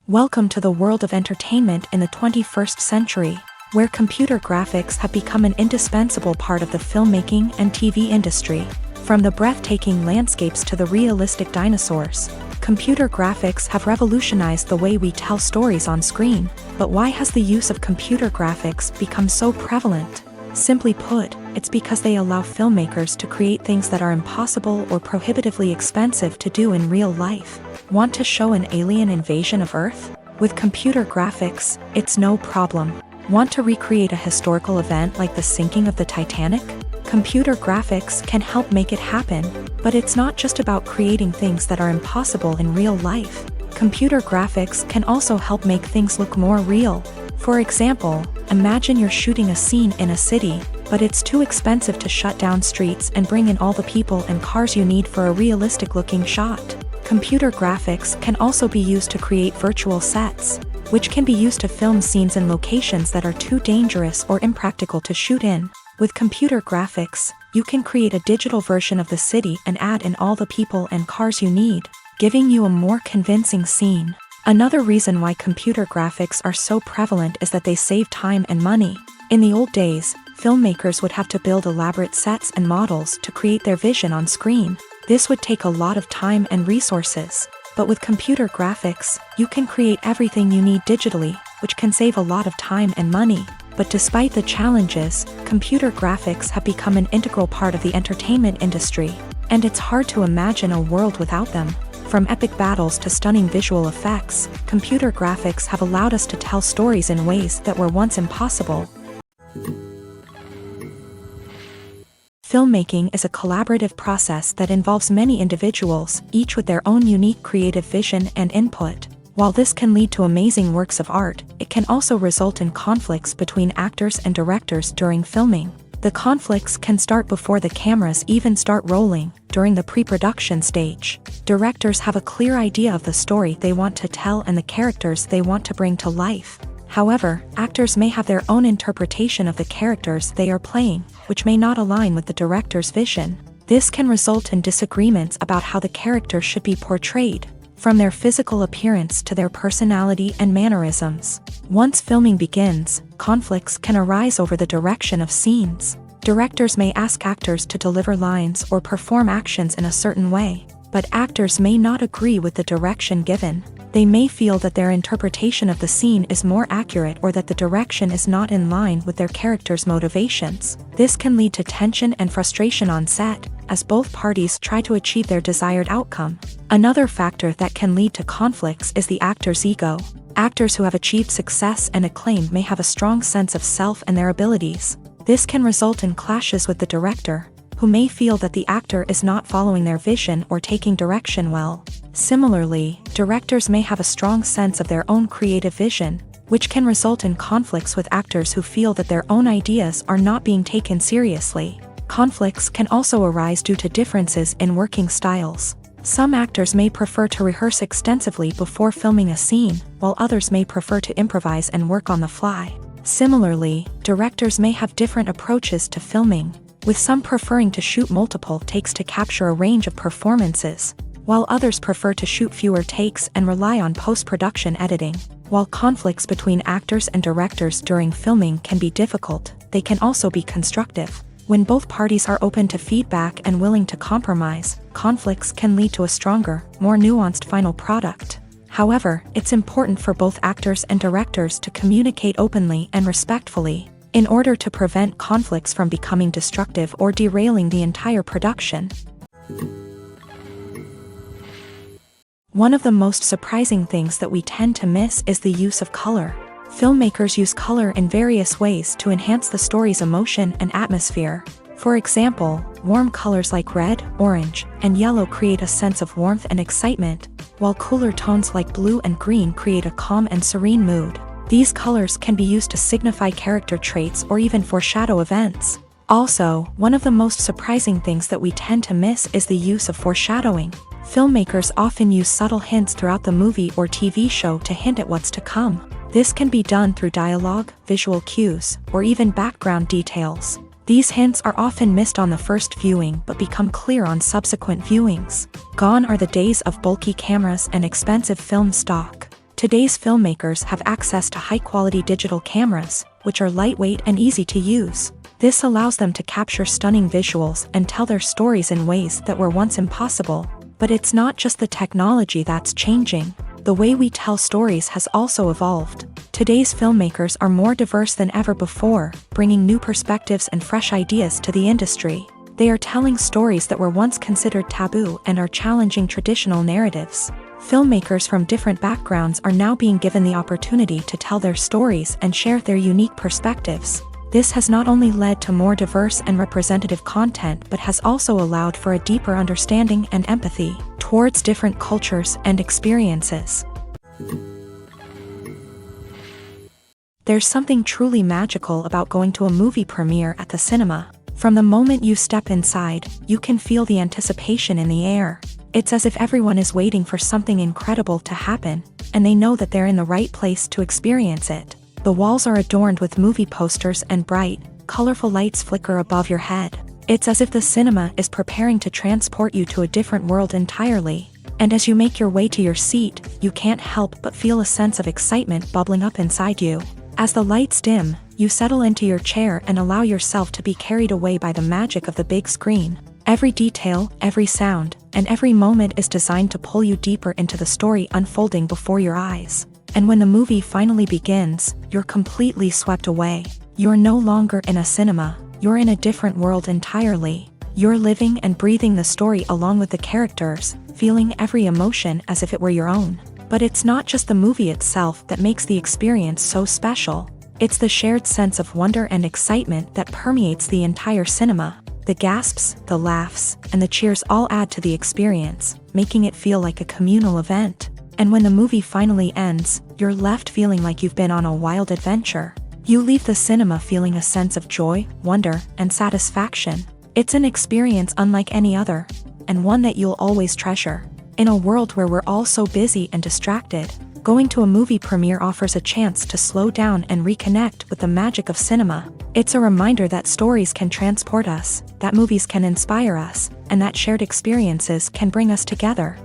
Welcome to the world of entertainment in the 21st century, where computer graphics have become an indispensable part of the filmmaking and TV industry. From the breathtaking landscapes to the realistic dinosaurs, computer graphics have revolutionized the way we tell stories on screen. But why has the use of computer graphics become so prevalent? Simply put, it's because they allow filmmakers to create things that are impossible or prohibitively expensive to do in real life. Want to show an alien invasion of Earth? With computer graphics, it's no problem. Want to recreate a historical event like the sinking of the Titanic? Computer graphics can help make it happen, but it's not just about creating things that are impossible in real life. Computer graphics can also help make things look more real. For example, imagine you're shooting a scene in a city, but it's too expensive to shut down streets and bring in all the people and cars you need for a realistic-looking shot. Computer graphics can also be used to create virtual sets, which can be used to film scenes in locations that are too dangerous or impractical to shoot in. With computer graphics, you can create a digital version of the city and add in all the people and cars you need, giving you a more convincing scene. Another reason why computer graphics are so prevalent is that they save time and money. In the old days, filmmakers would have to build elaborate sets and models to create their vision on screen. This would take a lot of time and resources. But with computer graphics, you can create everything you need digitally, which can save a lot of time and money. But despite the challenges, computer graphics have become an integral part of the entertainment industry, and it's hard to imagine a world without them. From epic battles to stunning visual effects, computer graphics have allowed us to tell stories in ways that were once impossible. Filmmaking is a collaborative process that involves many individuals, each with their own unique creative vision and input. While this can lead to amazing works of art, it can also result in conflicts between actors and directors during filming. The conflicts can start before the cameras even start rolling, during the pre-production stage. Directors have a clear idea of the story they want to tell and the characters they want to bring to life. However, actors may have their own interpretation of the characters they are playing, which may not align with the director's vision. This can result in disagreements about how the character should be portrayed, from their physical appearance to their personality and mannerisms. Once filming begins, conflicts can arise over the direction of scenes. Directors may ask actors to deliver lines or perform actions in a certain way, but actors may not agree with the direction given. They may feel that their interpretation of the scene is more accurate or that the direction is not in line with their character's motivations. This can lead to tension and frustration on set, as both parties try to achieve their desired outcome. Another factor that can lead to conflicts is the actor's ego. Actors who have achieved success and acclaim may have a strong sense of self and their abilities. This can result in clashes with the director, who may feel that the actor is not following their vision or taking direction well. Similarly, directors may have a strong sense of their own creative vision, which can result in conflicts with actors who feel that their own ideas are not being taken seriously. Conflicts can also arise due to differences in working styles. Some actors may prefer to rehearse extensively before filming a scene, while others may prefer to improvise and work on the fly. Similarly, directors may have different approaches to filming, with some preferring to shoot multiple takes to capture a range of performances, while others prefer to shoot fewer takes and rely on post-production editing. While conflicts between actors and directors during filming can be difficult, they can also be constructive. When both parties are open to feedback and willing to compromise, conflicts can lead to a stronger, more nuanced final product. However, it's important for both actors and directors to communicate openly and respectfully, in order to prevent conflicts from becoming destructive or derailing the entire production. One of the most surprising things that we tend to miss is the use of color. Filmmakers use color in various ways to enhance the story's emotion and atmosphere. For example, warm colors like red, orange, and yellow create a sense of warmth and excitement, while cooler tones like blue and green create a calm and serene mood. These colors can be used to signify character traits or even foreshadow events. Also, one of the most surprising things that we tend to miss is the use of foreshadowing. Filmmakers often use subtle hints throughout the movie or TV show to hint at what's to come. This can be done through dialogue, visual cues, or even background details. These hints are often missed on the first viewing but become clear on subsequent viewings. Gone are the days of bulky cameras and expensive film stock. Today's filmmakers have access to high-quality digital cameras, which are lightweight and easy to use. This allows them to capture stunning visuals and tell their stories in ways that were once impossible. But it's not just the technology that's changing. The way we tell stories has also evolved. Today's filmmakers are more diverse than ever before, bringing new perspectives and fresh ideas to the industry. They are telling stories that were once considered taboo and are challenging traditional narratives. Filmmakers from different backgrounds are now being given the opportunity to tell their stories and share their unique perspectives. This has not only led to more diverse and representative content but has also allowed for a deeper understanding and empathy towards different cultures and experiences. There's something truly magical about going to a movie premiere at the cinema. From the moment you step inside, you can feel the anticipation in the air. It's as if everyone is waiting for something incredible to happen, and they know that they're in the right place to experience it. The walls are adorned with movie posters and bright, colorful lights flicker above your head. It's as if the cinema is preparing to transport you to a different world entirely. And as you make your way to your seat, you can't help but feel a sense of excitement bubbling up inside you. As the lights dim, you settle into your chair and allow yourself to be carried away by the magic of the big screen. Every detail, every sound, and every moment is designed to pull you deeper into the story unfolding before your eyes. And when the movie finally begins, you're completely swept away. You're no longer in a cinema, you're in a different world entirely. You're living and breathing the story along with the characters, feeling every emotion as if it were your own. But it's not just the movie itself that makes the experience so special. It's the shared sense of wonder and excitement that permeates the entire cinema. The gasps, the laughs, and the cheers all add to the experience, making it feel like a communal event. And when the movie finally ends, you're left feeling like you've been on a wild adventure. You leave the cinema feeling a sense of joy, wonder, and satisfaction. It's an experience unlike any other, and one that you'll always treasure. In a world where we're all so busy and distracted, going to a movie premiere offers a chance to slow down and reconnect with the magic of cinema. It's a reminder that stories can transport us, that movies can inspire us, and that shared experiences can bring us together.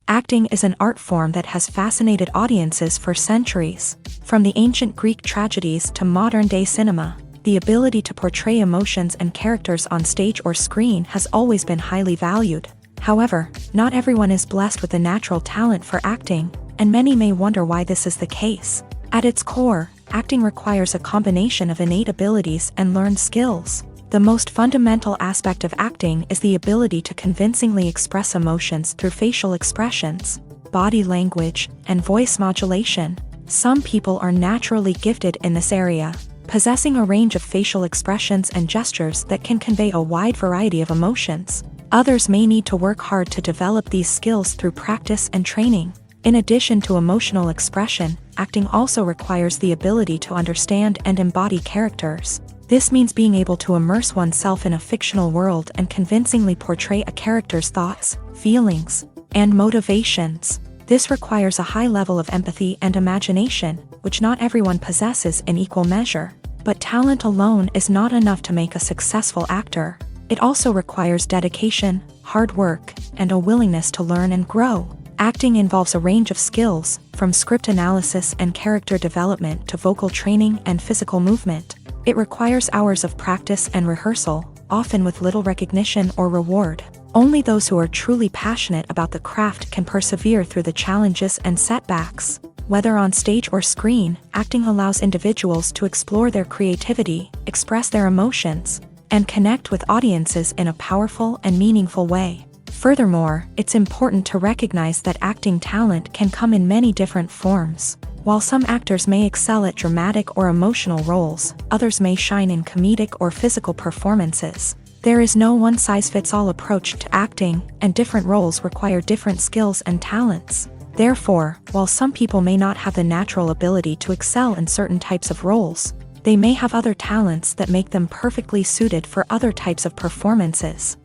Acting is an art form that has fascinated audiences for centuries. From the ancient Greek tragedies to modern-day cinema, the ability to portray emotions and characters on stage or screen has always been highly valued. However, not everyone is blessed with the natural talent for acting, and many may wonder why this is the case. At its core, acting requires a combination of innate abilities and learned skills. The most fundamental aspect of acting is the ability to convincingly express emotions through facial expressions, body language, and voice modulation. Some people are naturally gifted in this area, possessing a range of facial expressions and gestures that can convey a wide variety of emotions. Others may need to work hard to develop these skills through practice and training. In addition to emotional expression, acting also requires the ability to understand and embody characters. This means being able to immerse oneself in a fictional world and convincingly portray a character's thoughts, feelings, and motivations. This requires a high level of empathy and imagination, which not everyone possesses in equal measure. But talent alone is not enough to make a successful actor. It also requires dedication, hard work, and a willingness to learn and grow. Acting involves a range of skills, from script analysis and character development to vocal training and physical movement. It requires hours of practice and rehearsal, often with little recognition or reward. Only those who are truly passionate about the craft can persevere through the challenges and setbacks. Whether on stage or screen, acting allows individuals to explore their creativity, express their emotions, and connect with audiences in a powerful and meaningful way. Furthermore, it's important to recognize that acting talent can come in many different forms. While some actors may excel at dramatic or emotional roles, others may shine in comedic or physical performances. There is no one-size-fits-all approach to acting, and different roles require different skills and talents. Therefore, while some people may not have the natural ability to excel in certain types of roles, they may have other talents that make them perfectly suited for other types of performances.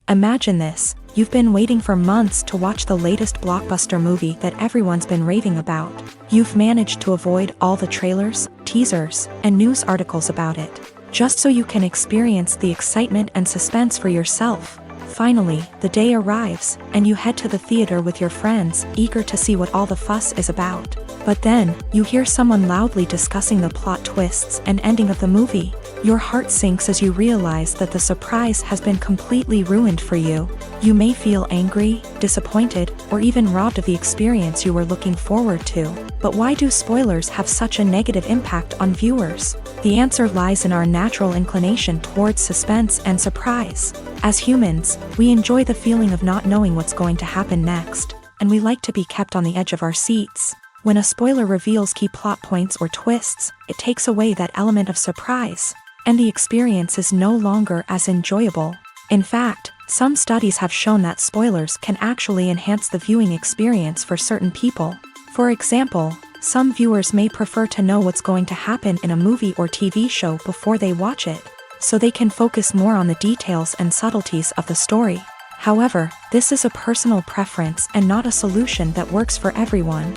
Imagine this. You've been waiting for months to watch the latest blockbuster movie that everyone's been raving about. You've managed to avoid all the trailers, teasers, and news articles about it, just so you can experience the excitement and suspense for yourself. Finally, the day arrives, and you head to the theater with your friends, eager to see what all the fuss is about. But then, you hear someone loudly discussing the plot twists and ending of the movie. Your heart sinks as you realize that the surprise has been completely ruined for you. You may feel angry, disappointed, or even robbed of the experience you were looking forward to. But why do spoilers have such a negative impact on viewers? The answer lies in our natural inclination towards suspense and surprise. As humans, we enjoy the feeling of not knowing what's going to happen next, and we like to be kept on the edge of our seats. When a spoiler reveals key plot points or twists, it takes away that element of surprise, and the experience is no longer as enjoyable. In fact, some studies have shown that spoilers can actually enhance the viewing experience for certain people. For example, some viewers may prefer to know what's going to happen in a movie or TV show before they watch it, so they can focus more on the details and subtleties of the story. However, this is a personal preference and not a solution that works for everyone.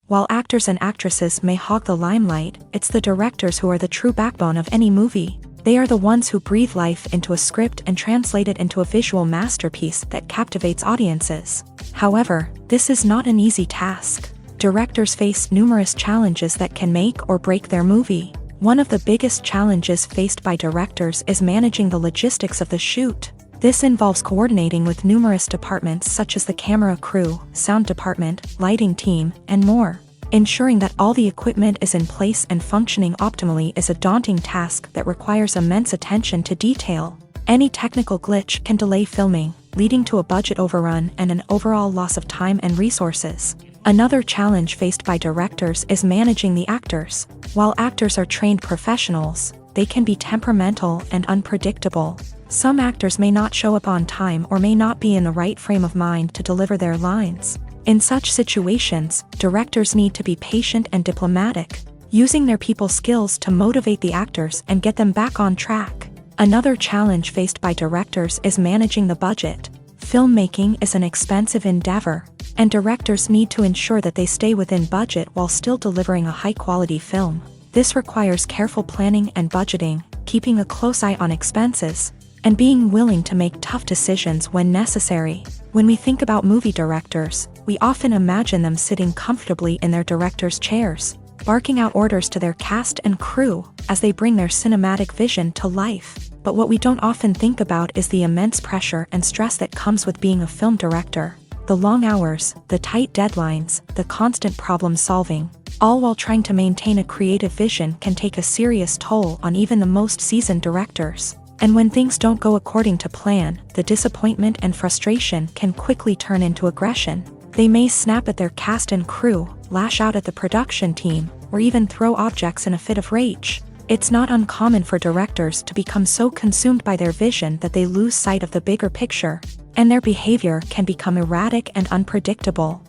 While actors and actresses may hog the limelight, it's the directors who are the true backbone of any movie. They are the ones who breathe life into a script and translate it into a visual masterpiece that captivates audiences. However, this is not an easy task. Directors face numerous challenges that can make or break their movie. One of the biggest challenges faced by directors is managing the logistics of the shoot. This involves coordinating with numerous departments such as the camera crew, sound department, lighting team, and more. Ensuring that all the equipment is in place and functioning optimally is a daunting task that requires immense attention to detail. Any technical glitch can delay filming, leading to a budget overrun and an overall loss of time and resources. Another challenge faced by directors is managing the actors. While actors are trained professionals, they can be temperamental and unpredictable. Some actors may not show up on time or may not be in the right frame of mind to deliver their lines. In such situations, directors need to be patient and diplomatic, using their people skills to motivate the actors and get them back on track. Another challenge faced by directors is managing the budget. Filmmaking is an expensive endeavor, and directors need to ensure that they stay within budget while still delivering a high-quality film. This requires careful planning and budgeting, keeping a close eye on expenses, and being willing to make tough decisions when necessary. When we think about movie directors, we often imagine them sitting comfortably in their director's chairs, barking out orders to their cast and crew as they bring their cinematic vision to life. But what we don't often think about is the immense pressure and stress that comes with being a film director. The long hours, the tight deadlines, the constant problem solving, all while trying to maintain a creative vision can take a serious toll on even the most seasoned directors. And when things don't go according to plan, the disappointment and frustration can quickly turn into aggression. They may snap at their cast and crew, lash out at the production team, or even throw objects in a fit of rage. It's not uncommon for directors to become so consumed by their vision that they lose sight of the bigger picture, and their behavior can become erratic and unpredictable.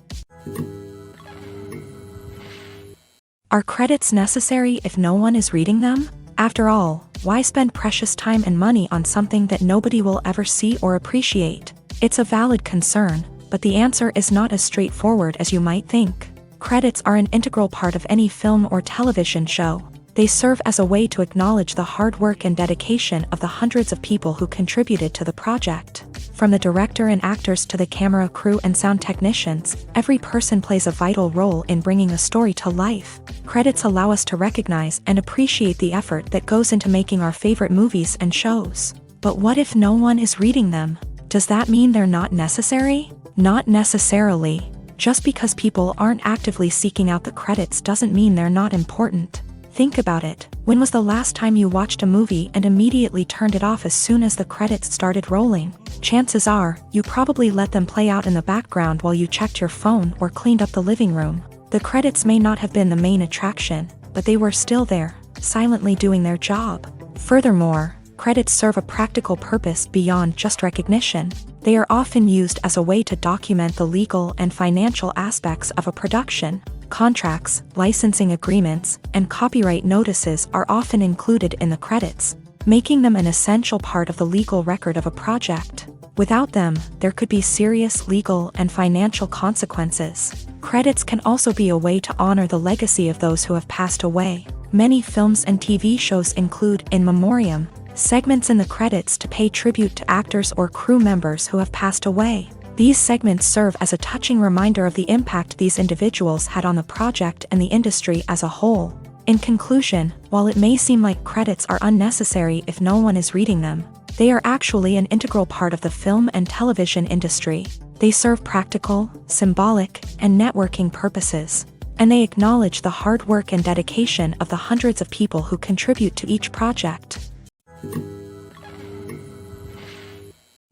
Are credits necessary if no one is reading them? After all, why spend precious time and money on something that nobody will ever see or appreciate? It's a valid concern, but the answer is not as straightforward as you might think. Credits are an integral part of any film or television show. They serve as a way to acknowledge the hard work and dedication of the hundreds of people who contributed to the project. From the director and actors to the camera crew and sound technicians, every person plays a vital role in bringing a story to life. Credits allow us to recognize and appreciate the effort that goes into making our favorite movies and shows. But what if no one is reading them? Does that mean they're not necessary? Not necessarily. Just because people aren't actively seeking out the credits doesn't mean they're not important. Think about it. When was the last time you watched a movie and immediately turned it off as soon as the credits started rolling? Chances are, you probably let them play out in the background while you checked your phone or cleaned up the living room. The credits may not have been the main attraction, but they were still there, silently doing their job. Furthermore, credits serve a practical purpose beyond just recognition. They are often used as a way to document the legal and financial aspects of a production. Contracts, licensing agreements, and copyright notices are often included in the credits, making them an essential part of the legal record of a project. Without them, there could be serious legal and financial consequences. Credits can also be a way to honor the legacy of those who have passed away. Many films and TV shows include in memoriam segments in the credits to pay tribute to actors or crew members who have passed away. These segments serve as a touching reminder of the impact these individuals had on the project and the industry as a whole. In conclusion, while it may seem like credits are unnecessary if no one is reading them, they are actually an integral part of the film and television industry. They serve practical, symbolic, and networking purposes, and they acknowledge the hard work and dedication of the hundreds of people who contribute to each project.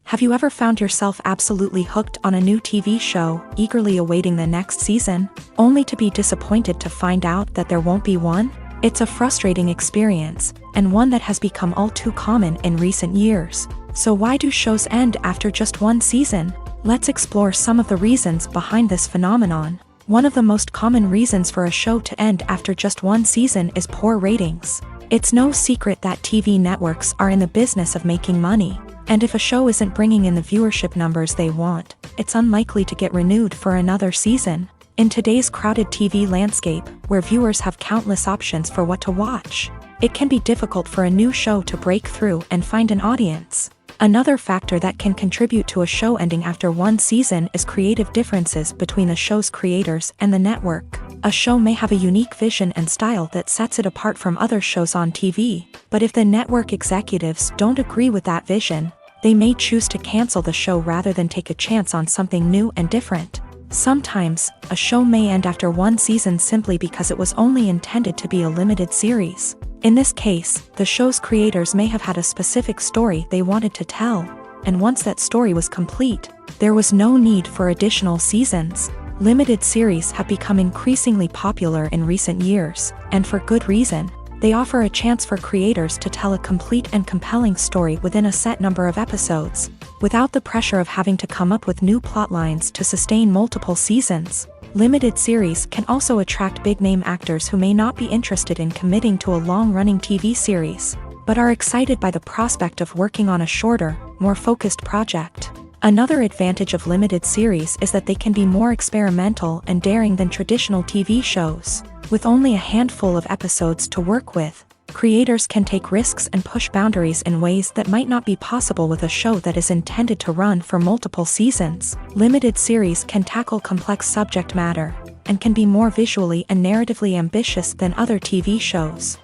Have you ever found yourself absolutely hooked on a new TV show, eagerly awaiting the next season, only to be disappointed to find out that there won't be one? It's a frustrating experience, and one that has become all too common in recent years. So why do shows end after just one season? Let's explore some of the reasons behind this phenomenon. One of the most common reasons for a show to end after just one season is poor ratings. It's no secret that TV networks are in the business of making money. And if a show isn't bringing in the viewership numbers they want, it's unlikely to get renewed for another season. In today's crowded TV landscape, where viewers have countless options for what to watch, it can be difficult for a new show to break through and find an audience. Another factor that can contribute to a show ending after one season is creative differences between the show's creators and the network. A show may have a unique vision and style that sets it apart from other shows on TV, but if the network executives don't agree with that vision, they may choose to cancel the show rather than take a chance on something new and different. Sometimes, a show may end after one season simply because it was only intended to be a limited series. In this case, the show's creators may have had a specific story they wanted to tell, and once that story was complete, there was no need for additional seasons. Limited series have become increasingly popular in recent years, and for good reason. They offer a chance for creators to tell a complete and compelling story within a set number of episodes, without the pressure of having to come up with new plotlines to sustain multiple seasons. Limited series can also attract big-name actors who may not be interested in committing to a long-running TV series, but are excited by the prospect of working on a shorter, more focused project. Another advantage of limited series is that they can be more experimental and daring than traditional TV shows. With only a handful of episodes to work with, creators can take risks and push boundaries in ways that might not be possible with a show that is intended to run for multiple seasons. Limited series can tackle complex subject matter, and can be more visually and narratively ambitious than other TV shows.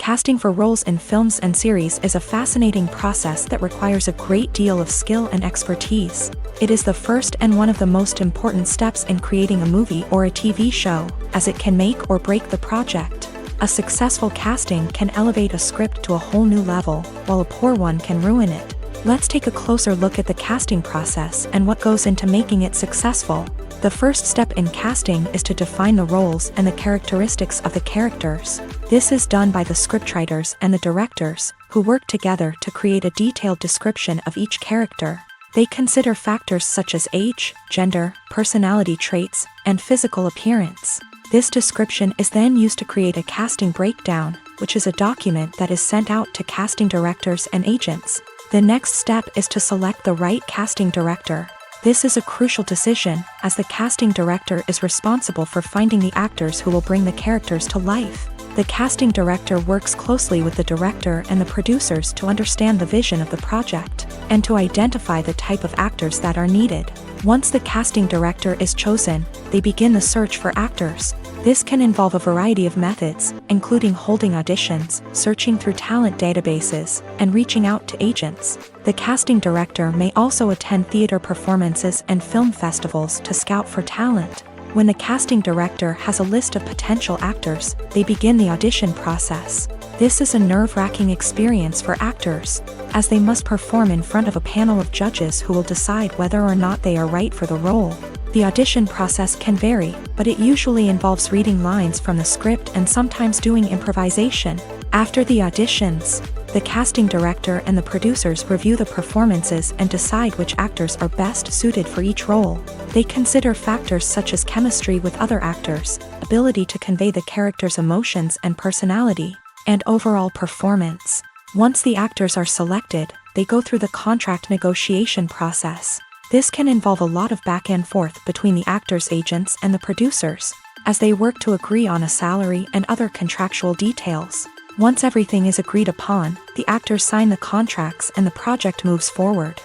Casting for roles in films and series is a fascinating process that requires a great deal of skill and expertise. It is the first and one of the most important steps in creating a movie or a TV show, as it can make or break the project. A successful casting can elevate a script to a whole new level, while a poor one can ruin it. Let's take a closer look at the casting process and what goes into making it successful. The first step in casting is to define the roles and the characteristics of the characters. This is done by the scriptwriters and the directors, who work together to create a detailed description of each character. They consider factors such as age, gender, personality traits, and physical appearance. This description is then used to create a casting breakdown, which is a document that is sent out to casting directors and agents. The next step is to select the right casting director. This is a crucial decision, as the casting director is responsible for finding the actors who will bring the characters to life. The casting director works closely with the director and the producers to understand the vision of the project, and to identify the type of actors that are needed. Once the casting director is chosen, they begin the search for actors. This can involve a variety of methods, including holding auditions, searching through talent databases, and reaching out to agents. The casting director may also attend theater performances and film festivals to scout for talent. When the casting director has a list of potential actors, they begin the audition process. This is a nerve-wracking experience for actors, as they must perform in front of a panel of judges who will decide whether or not they are right for the role. The audition process can vary, but it usually involves reading lines from the script and sometimes doing improvisation. After the auditions, the casting director and the producers review the performances and decide which actors are best suited for each role. They consider factors such as chemistry with other actors, ability to convey the character's emotions and personality, and overall performance. Once the actors are selected, they go through the contract negotiation process. This can involve a lot of back and forth between the actors' agents and the producers, as they work to agree on a salary and other contractual details. Once everything is agreed upon, the actors sign the contracts and the project moves forward.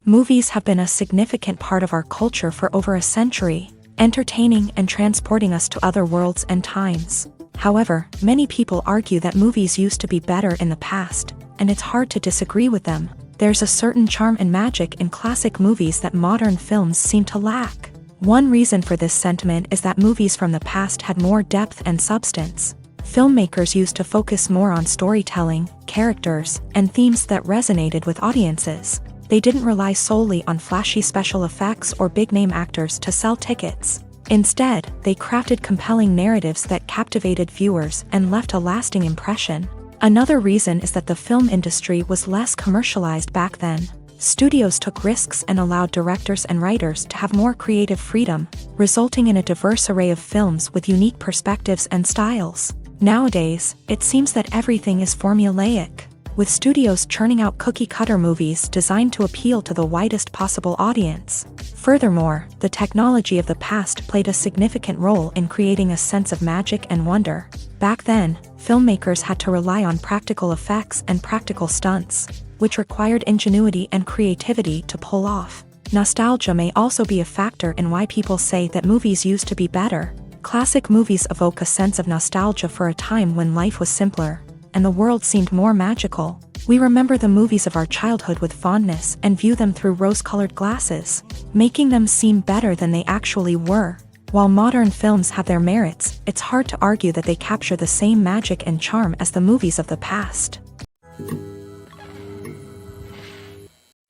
Movies have been a significant part of our culture for over a century, entertaining and transporting us to other worlds and times. However, many people argue that movies used to be better in the past, and it's hard to disagree with them. There's a certain charm and magic in classic movies that modern films seem to lack. One reason for this sentiment is that movies from the past had more depth and substance. Filmmakers used to focus more on storytelling, characters, and themes that resonated with audiences. They didn't rely solely on flashy special effects or big-name actors to sell tickets. Instead, they crafted compelling narratives that captivated viewers and left a lasting impression. Another reason is that the film industry was less commercialized back then. Studios took risks and allowed directors and writers to have more creative freedom, resulting in a diverse array of films with unique perspectives and styles. Nowadays, it seems that everything is formulaic, with studios churning out cookie-cutter movies designed to appeal to the widest possible audience. Furthermore, the technology of the past played a significant role in creating a sense of magic and wonder. Back then, filmmakers had to rely on practical effects and practical stunts, which required ingenuity and creativity to pull off. Nostalgia may also be a factor in why people say that movies used to be better. Classic movies evoke a sense of nostalgia for a time when life was simpler, and the world seemed more magical. We remember the movies of our childhood with fondness and view them through rose-colored glasses, making them seem better than they actually were. While modern films have their merits, it's hard to argue that they capture the same magic and charm as the movies of the past.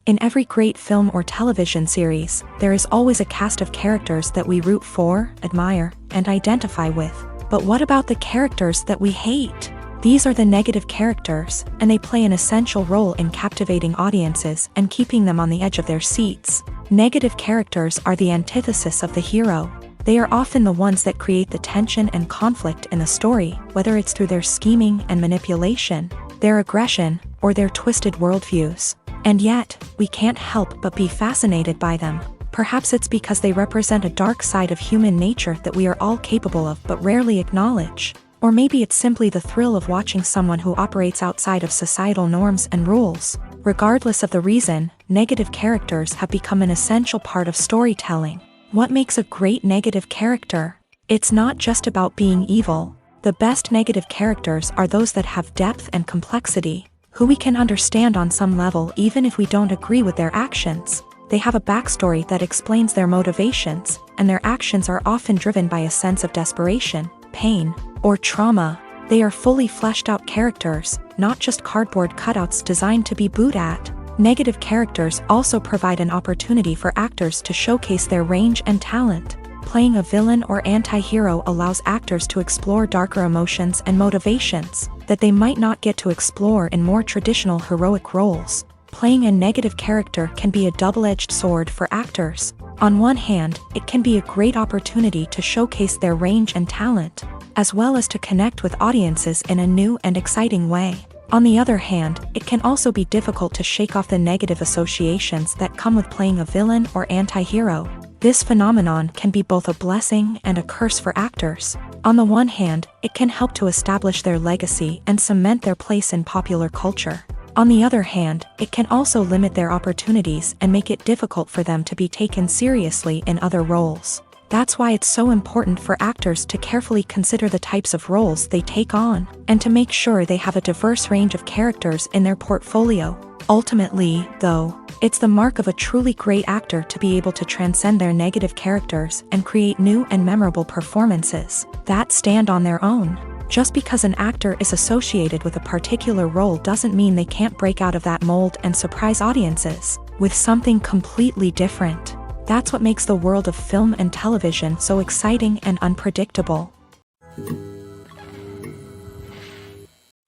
In every great film or television series, there is always a cast of characters that we root for, admire, and identify with. But what about the characters that we hate? These are the negative characters, and they play an essential role in captivating audiences and keeping them on the edge of their seats. Negative characters are the antithesis of the hero. They are often the ones that create the tension and conflict in the story, whether it's through their scheming and manipulation, their aggression, or their twisted worldviews. And yet, we can't help but be fascinated by them. Perhaps it's because they represent a dark side of human nature that we are all capable of but rarely acknowledge. Or maybe it's simply the thrill of watching someone who operates outside of societal norms and rules. Regardless of the reason, negative characters have become an essential part of storytelling. What makes a great negative character? It's not just about being evil. The best negative characters are those that have depth and complexity, who we can understand on some level even if we don't agree with their actions. They have a backstory that explains their motivations, and their actions are often driven by a sense of desperation, pain, or trauma. They are fully fleshed out characters, not just cardboard cutouts designed to be booed at. Negative characters also provide an opportunity for actors to showcase their range and talent. Playing a villain or anti-hero allows actors to explore darker emotions and motivations that they might not get to explore in more traditional heroic roles. Playing a negative character can be a double-edged sword for actors. On one hand, it can be a great opportunity to showcase their range and talent, as well as to connect with audiences in a new and exciting way. On the other hand, it can also be difficult to shake off the negative associations that come with playing a villain or anti-hero. This phenomenon can be both a blessing and a curse for actors. On the one hand, it can help to establish their legacy and cement their place in popular culture. On the other hand, it can also limit their opportunities and make it difficult for them to be taken seriously in other roles. That's why it's so important for actors to carefully consider the types of roles they take on, and to make sure they have a diverse range of characters in their portfolio. Ultimately, though, it's the mark of a truly great actor to be able to transcend their negative characters and create new and memorable performances that stand on their own. Just because an actor is associated with a particular role doesn't mean they can't break out of that mold and surprise audiences with something completely different. That's what makes the world of film and television so exciting and unpredictable.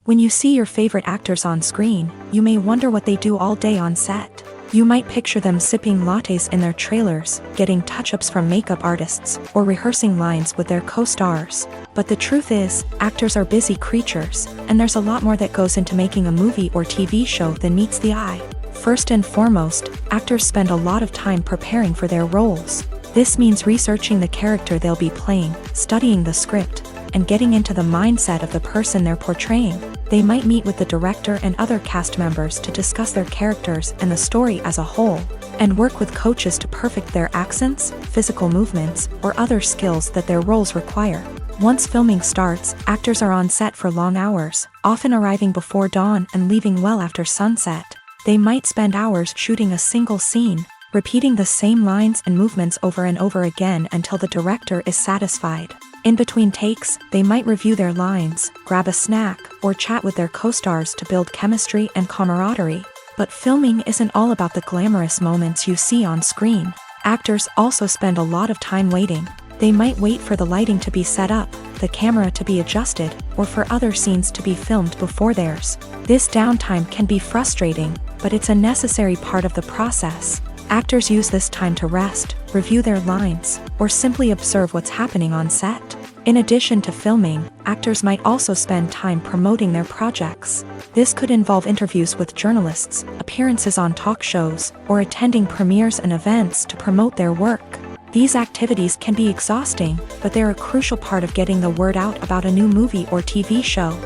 When you see your favorite actors on screen, you may wonder what they do all day on set. You might picture them sipping lattes in their trailers, getting touch-ups from makeup artists, or rehearsing lines with their co-stars. But the truth is, actors are busy creatures, and there's a lot more that goes into making a movie or TV show than meets the eye. First and foremost, actors spend a lot of time preparing for their roles. This means researching the character they'll be playing, studying the script, and getting into the mindset of the person they're portraying. They might meet with the director and other cast members to discuss their characters and the story as a whole, and work with coaches to perfect their accents, physical movements, or other skills that their roles require. Once filming starts, actors are on set for long hours, often arriving before dawn and leaving well after sunset. They might spend hours shooting a single scene, repeating the same lines and movements over and over again until the director is satisfied. In between takes, they might review their lines, grab a snack, or chat with their co-stars to build chemistry and camaraderie. But filming isn't all about the glamorous moments you see on screen. Actors also spend a lot of time waiting. They might wait for the lighting to be set up, the camera to be adjusted, or for other scenes to be filmed before theirs. This downtime can be frustrating, but it's a necessary part of the process. Actors use this time to rest, review their lines, or simply observe what's happening on set. In addition to filming, actors might also spend time promoting their projects. This could involve interviews with journalists, appearances on talk shows, or attending premieres and events to promote their work. These activities can be exhausting, but they're a crucial part of getting the word out about a new movie or TV show.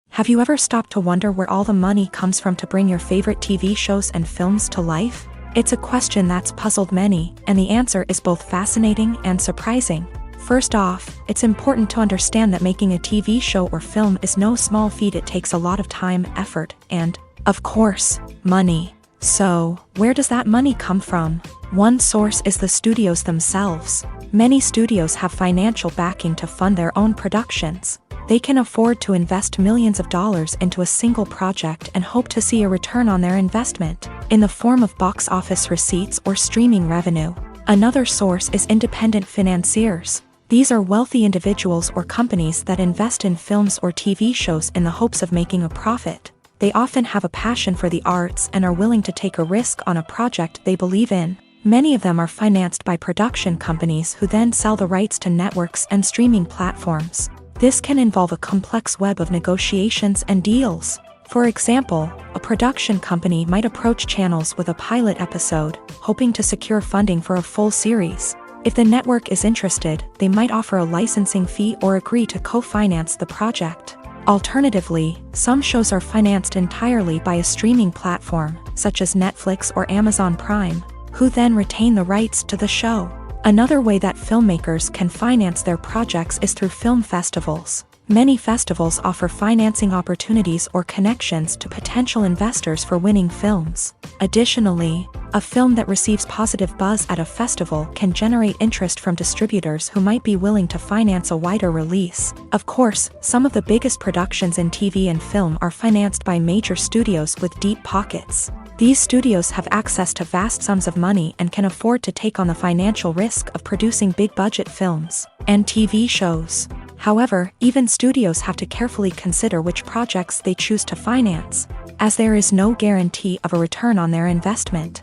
Have you ever stopped to wonder where all the money comes from to bring your favorite TV shows and films to life? It's a question that's puzzled many, and the answer is both fascinating and surprising. First off, it's important to understand that making a TV show or film is no small feat. It takes a lot of time, effort, and, of course, money. So, where does that money come from? One source is the studios themselves. Many studios have financial backing to fund their own productions. They can afford to invest millions of dollars into a single project and hope to see a return on their investment, in the form of box office receipts or streaming revenue. Another source is independent financiers. These are wealthy individuals or companies that invest in films or TV shows in the hopes of making a profit. They often have a passion for the arts and are willing to take a risk on a project they believe in. Many of them are financed by production companies who then sell the rights to networks and streaming platforms. This can involve a complex web of negotiations and deals. For example, a production company might approach channels with a pilot episode, hoping to secure funding for a full series. If the network is interested, they might offer a licensing fee or agree to co-finance the project. Alternatively, some shows are financed entirely by a streaming platform, such as Netflix or Amazon Prime, who then retain the rights to the show. Another way that filmmakers can finance their projects is through film festivals. Many festivals offer financing opportunities or connections to potential investors for winning films. Additionally, a film that receives positive buzz at a festival can generate interest from distributors who might be willing to finance a wider release. Of course, some of the biggest productions in TV and film are financed by major studios with deep pockets. These studios have access to vast sums of money and can afford to take on the financial risk of producing big-budget films and TV shows. However, even studios have to carefully consider which projects they choose to finance, as there is no guarantee of a return on their investment.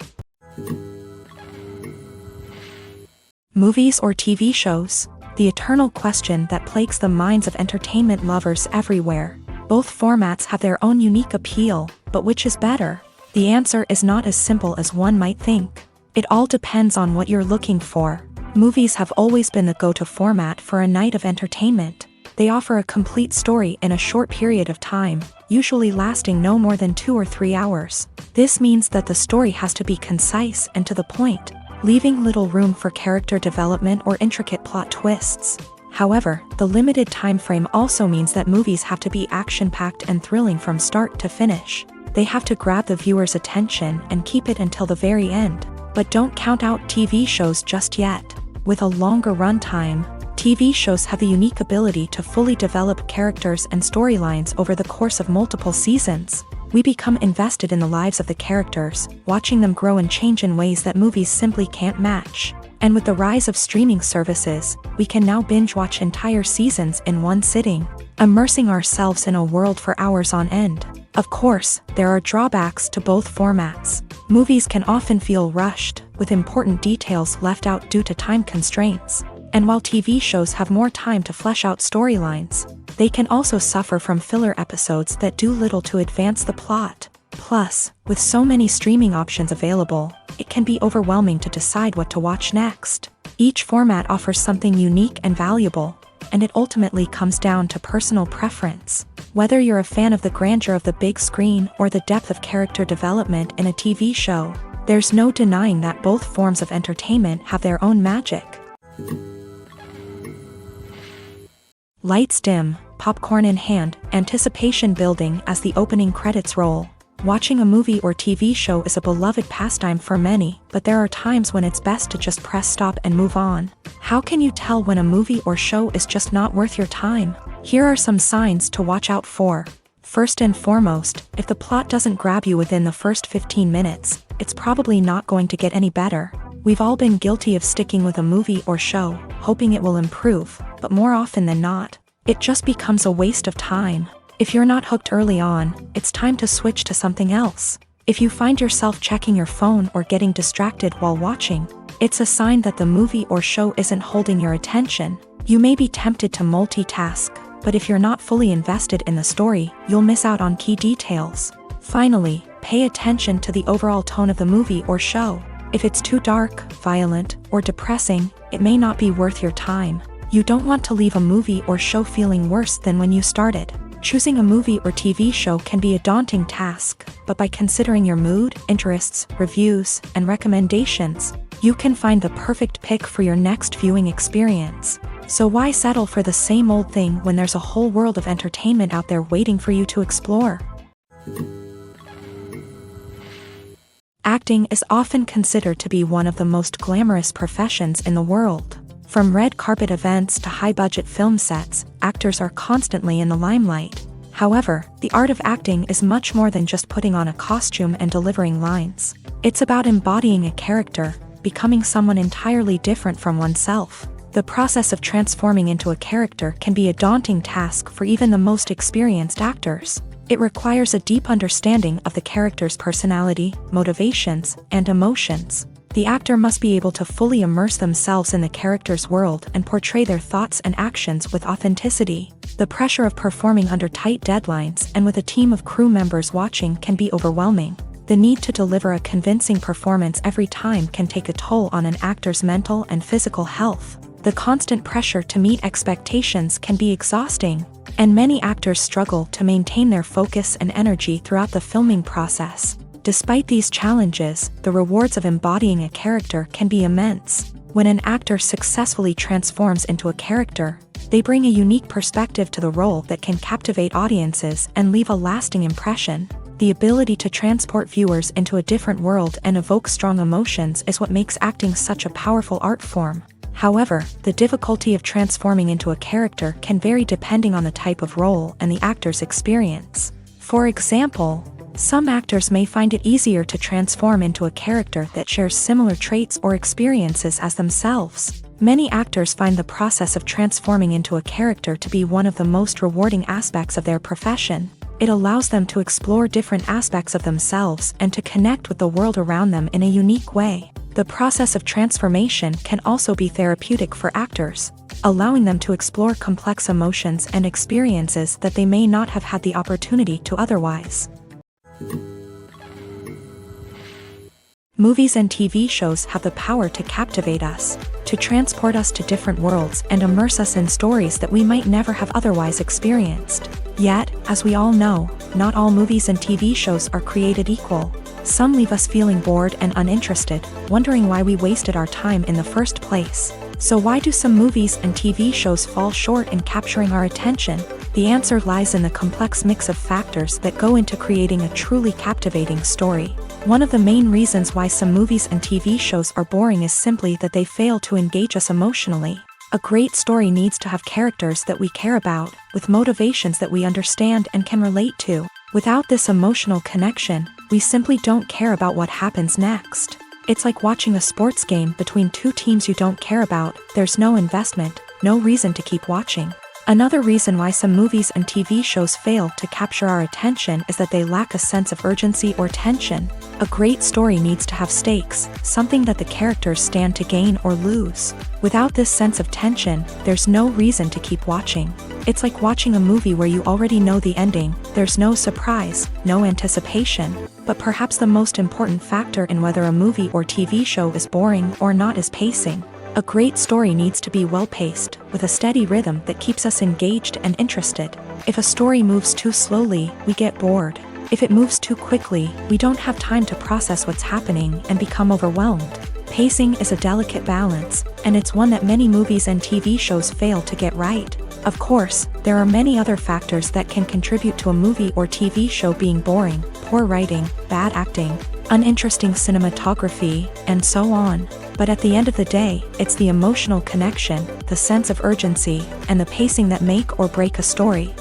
Movies or TV shows? The eternal question that plagues the minds of entertainment lovers everywhere. Both formats have their own unique appeal, but which is better? The answer is not as simple as one might think. It all depends on what you're looking for. Movies have always been the go-to format for a night of entertainment. They offer a complete story in a short period of time, usually lasting no more than 2 or 3 hours. This means that the story has to be concise and to the point, leaving little room for character development or intricate plot twists. However, the limited time frame also means that movies have to be action-packed and thrilling from start to finish. They have to grab the viewer's attention and keep it until the very end. But don't count out TV shows just yet. With a longer runtime, TV shows have the unique ability to fully develop characters and storylines over the course of multiple seasons. We become invested in the lives of the characters, watching them grow and change in ways that movies simply can't match. And with the rise of streaming services, we can now binge-watch entire seasons in one sitting, immersing ourselves in a world for hours on end. Of course, there are drawbacks to both formats. Movies can often feel rushed, with important details left out due to time constraints. And while TV shows have more time to flesh out storylines, they can also suffer from filler episodes that do little to advance the plot. Plus, with so many streaming options available, it can be overwhelming to decide what to watch next. Each format offers something unique and valuable, and it ultimately comes down to personal preference. Whether you're a fan of the grandeur of the big screen or the depth of character development in a TV show, there's no denying that both forms of entertainment have their own magic. Lights dim, popcorn in hand, anticipation building as the opening credits roll. Watching a movie or TV show is a beloved pastime for many, but there are times when it's best to just press stop and move on. How can you tell when a movie or show is just not worth your time? Here are some signs to watch out for. First and foremost, if the plot doesn't grab you within the first 15 minutes, it's probably not going to get any better. We've all been guilty of sticking with a movie or show, hoping it will improve, but more often than not, it just becomes a waste of time. If you're not hooked early on, it's time to switch to something else. If you find yourself checking your phone or getting distracted while watching, it's a sign that the movie or show isn't holding your attention. You may be tempted to multitask, but if you're not fully invested in the story, you'll miss out on key details. Finally, pay attention to the overall tone of the movie or show. If it's too dark, violent, or depressing, it may not be worth your time. You don't want to leave a movie or show feeling worse than when you started. Choosing a movie or TV show can be a daunting task, but by considering your mood, interests, reviews, and recommendations, you can find the perfect pick for your next viewing experience. So why settle for the same old thing when there's a whole world of entertainment out there waiting for you to explore? Acting is often considered to be one of the most glamorous professions in the world. From red carpet events to high-budget film sets, actors are constantly in the limelight. However, the art of acting is much more than just putting on a costume and delivering lines. It's about embodying a character, becoming someone entirely different from oneself. The process of transforming into a character can be a daunting task for even the most experienced actors. It requires a deep understanding of the character's personality, motivations, and emotions. The actor must be able to fully immerse themselves in the character's world and portray their thoughts and actions with authenticity. The pressure of performing under tight deadlines and with a team of crew members watching can be overwhelming. The need to deliver a convincing performance every time can take a toll on an actor's mental and physical health. The constant pressure to meet expectations can be exhausting, and many actors struggle to maintain their focus and energy throughout the filming process. Despite these challenges, the rewards of embodying a character can be immense. When an actor successfully transforms into a character, they bring a unique perspective to the role that can captivate audiences and leave a lasting impression. The ability to transport viewers into a different world and evoke strong emotions is what makes acting such a powerful art form. However, the difficulty of transforming into a character can vary depending on the type of role and the actor's experience. For example, some actors may find it easier to transform into a character that shares similar traits or experiences as themselves. Many actors find the process of transforming into a character to be one of the most rewarding aspects of their profession. It allows them to explore different aspects of themselves and to connect with the world around them in a unique way. The process of transformation can also be therapeutic for actors, allowing them to explore complex emotions and experiences that they may not have had the opportunity to otherwise. Movies and TV shows have the power to captivate us, to transport us to different worlds and immerse us in stories that we might never have otherwise experienced. Yet, as we all know, not all movies and TV shows are created equal. Some leave us feeling bored and uninterested, wondering why we wasted our time in the first place. So why do some movies and TV shows fall short in capturing our attention? The answer lies in the complex mix of factors that go into creating a truly captivating story. One of the main reasons why some movies and TV shows are boring is simply that they fail to engage us emotionally. A great story needs to have characters that we care about, with motivations that we understand and can relate to. Without this emotional connection, we simply don't care about what happens next. It's like watching a sports game between two teams you don't care about. There's no investment, no reason to keep watching. Another reason why some movies and TV shows fail to capture our attention is that they lack a sense of urgency or tension. A great story needs to have stakes, something that the characters stand to gain or lose. Without this sense of tension, there's no reason to keep watching. It's like watching a movie where you already know the ending. There's no surprise, no anticipation. But perhaps the most important factor in whether a movie or TV show is boring or not is pacing. A great story needs to be well-paced, with a steady rhythm that keeps us engaged and interested. If a story moves too slowly, we get bored. If it moves too quickly, we don't have time to process what's happening and become overwhelmed. Pacing is a delicate balance, and it's one that many movies and TV shows fail to get right. Of course, there are many other factors that can contribute to a movie or TV show being boring: poor writing, bad acting, uninteresting cinematography, and so on. But at the end of the day, it's the emotional connection, the sense of urgency, and the pacing that make or break a story.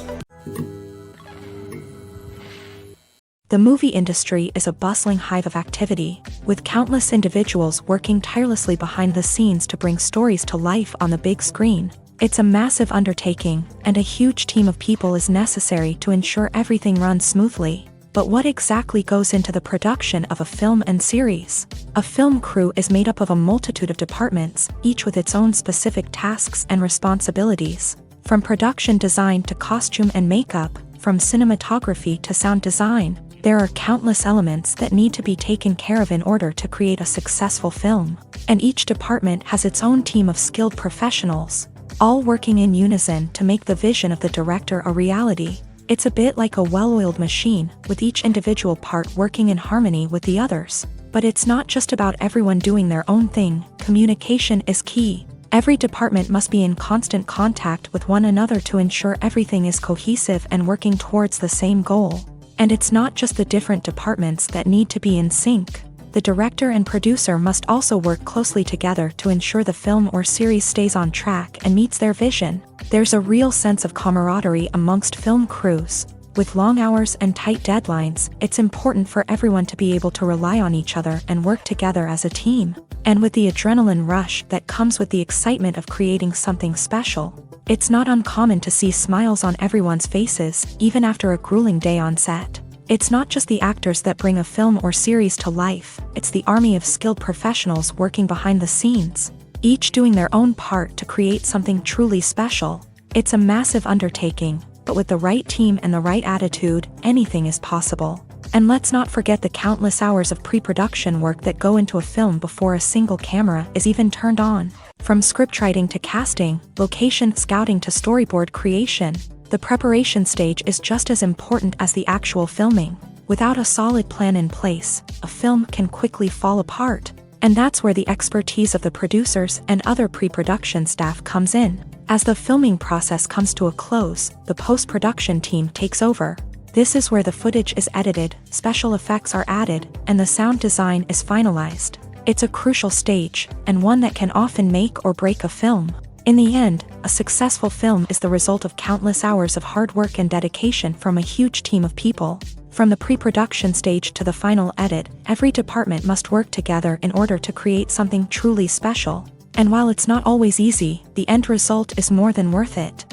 The movie industry is a bustling hive of activity, with countless individuals working tirelessly behind the scenes to bring stories to life on the big screen. It's a massive undertaking, and a huge team of people is necessary to ensure everything runs smoothly. But what exactly goes into the production of a film and series? A film crew is made up of a multitude of departments, each with its own specific tasks and responsibilities. From production design to costume and makeup, from cinematography to sound design, there are countless elements that need to be taken care of in order to create a successful film. And each department has its own team of skilled professionals, all working in unison to make the vision of the director a reality. It's a bit like a well-oiled machine, with each individual part working in harmony with the others. But it's not just about everyone doing their own thing. Communication is key. Every department must be in constant contact with one another to ensure everything is cohesive and working towards the same goal. And it's not just the different departments that need to be in sync. the director and producer must also work closely together to ensure the film or series stays on track and meets their vision. There's a real sense of camaraderie amongst film crews. With long hours and tight deadlines, it's important for everyone to be able to rely on each other and work together as a team. And with the adrenaline rush that comes with the excitement of creating something special, it's not uncommon to see smiles on everyone's faces, even after a grueling day on set. It's not just the actors that bring a film or series to life, it's the army of skilled professionals working behind the scenes, each doing their own part to create something truly special. It's a massive undertaking, but with the right team and the right attitude, anything is possible. And let's not forget the countless hours of pre-production work that go into a film before a single camera is even turned on. From scriptwriting to casting, location scouting to storyboard creation, the preparation stage is just as important as the actual filming. Without a solid plan in place, a film can quickly fall apart. And that's where the expertise of the producers and other pre-production staff comes in. As the filming process comes to a close, the post-production team takes over. This is where the footage is edited, special effects are added, and the sound design is finalized. It's a crucial stage, and one that can often make or break a film. In the end, a successful film is the result of countless hours of hard work and dedication from a huge team of people. From the pre-production stage to the final edit, every department must work together in order to create something truly special. And while it's not always easy, the end result is more than worth it.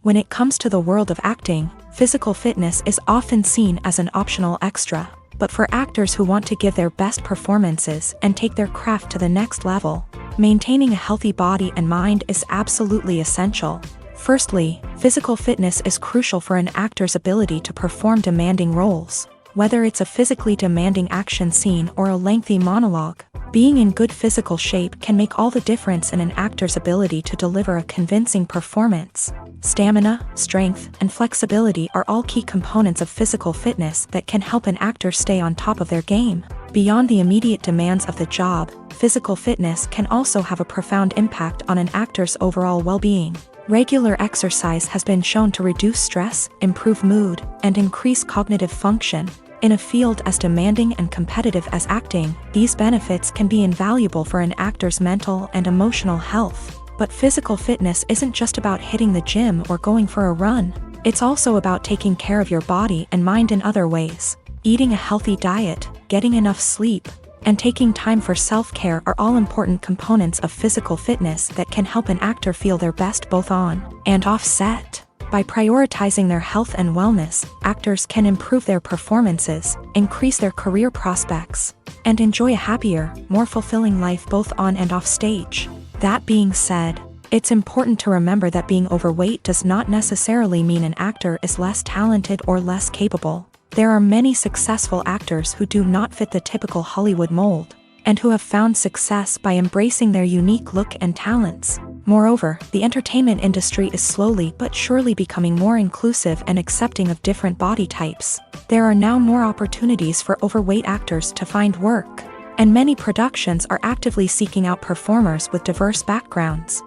When it comes to the world of acting, physical fitness is often seen as an optional extra. But for actors who want to give their best performances and take their craft to the next level, maintaining a healthy body and mind is absolutely essential. Firstly, physical fitness is crucial for an actor's ability to perform demanding roles. Whether it's a physically demanding action scene or a lengthy monologue, being in good physical shape can make all the difference in an actor's ability to deliver a convincing performance. Stamina, strength, and flexibility are all key components of physical fitness that can help an actor stay on top of their game. Beyond the immediate demands of the job, physical fitness can also have a profound impact on an actor's overall well-being. Regular exercise has been shown to reduce stress, improve mood, and increase cognitive function. In a field as demanding and competitive as acting, these benefits can be invaluable for an actor's mental and emotional health. But physical fitness isn't just about hitting the gym or going for a run. It's also about taking care of your body and mind in other ways. Eating a healthy diet, getting enough sleep, and taking time for self-care are all important components of physical fitness that can help an actor feel their best both on and off set. By prioritizing their health and wellness, actors can improve their performances, increase their career prospects, and enjoy a happier, more fulfilling life both on and off stage. That being said, it's important to remember that being overweight does not necessarily mean an actor is less talented or less capable. There are many successful actors who do not fit the typical Hollywood mold, and who have found success by embracing their unique look and talents. Moreover, the entertainment industry is slowly but surely becoming more inclusive and accepting of different body types. There are now more opportunities for overweight actors to find work, and many productions are actively seeking out performers with diverse backgrounds.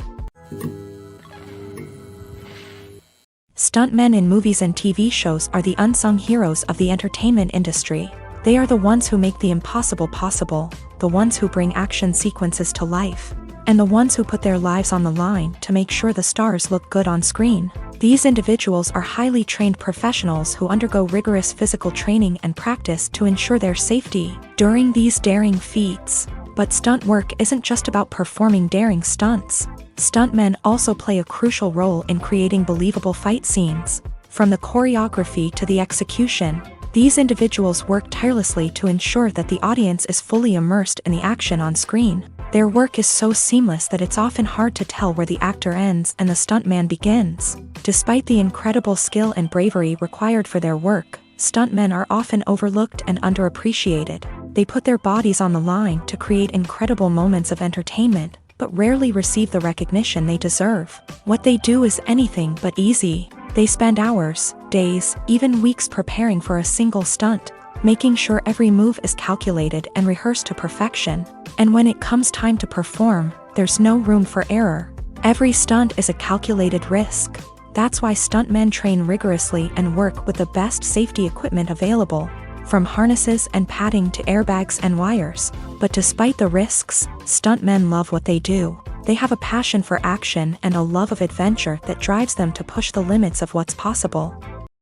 Stuntmen in movies and TV shows are the unsung heroes of the entertainment industry. They are the ones who make the impossible possible, the ones who bring action sequences to life, and the ones who put their lives on the line to make sure the stars look good on screen. These individuals are highly trained professionals who undergo rigorous physical training and practice to ensure their safety during these daring feats. But stunt work isn't just about performing daring stunts. Stuntmen also play a crucial role in creating believable fight scenes. From the choreography to the execution, these individuals work tirelessly to ensure that the audience is fully immersed in the action on screen. Their work is so seamless that it's often hard to tell where the actor ends and the stuntman begins. Despite the incredible skill and bravery required for their work, stuntmen are often overlooked and underappreciated. They put their bodies on the line to create incredible moments of entertainment, but rarely receive the recognition they deserve. What they do is anything but easy. They spend hours, days, even weeks preparing for a single stunt, making sure every move is calculated and rehearsed to perfection. And when it comes time to perform, there's no room for error. Every stunt is a calculated risk. That's why stuntmen train rigorously and work with the best safety equipment available. from harnesses and padding to airbags and wires. But despite the risks, stuntmen love what they do. They have a passion for action and a love of adventure that drives them to push the limits of what's possible.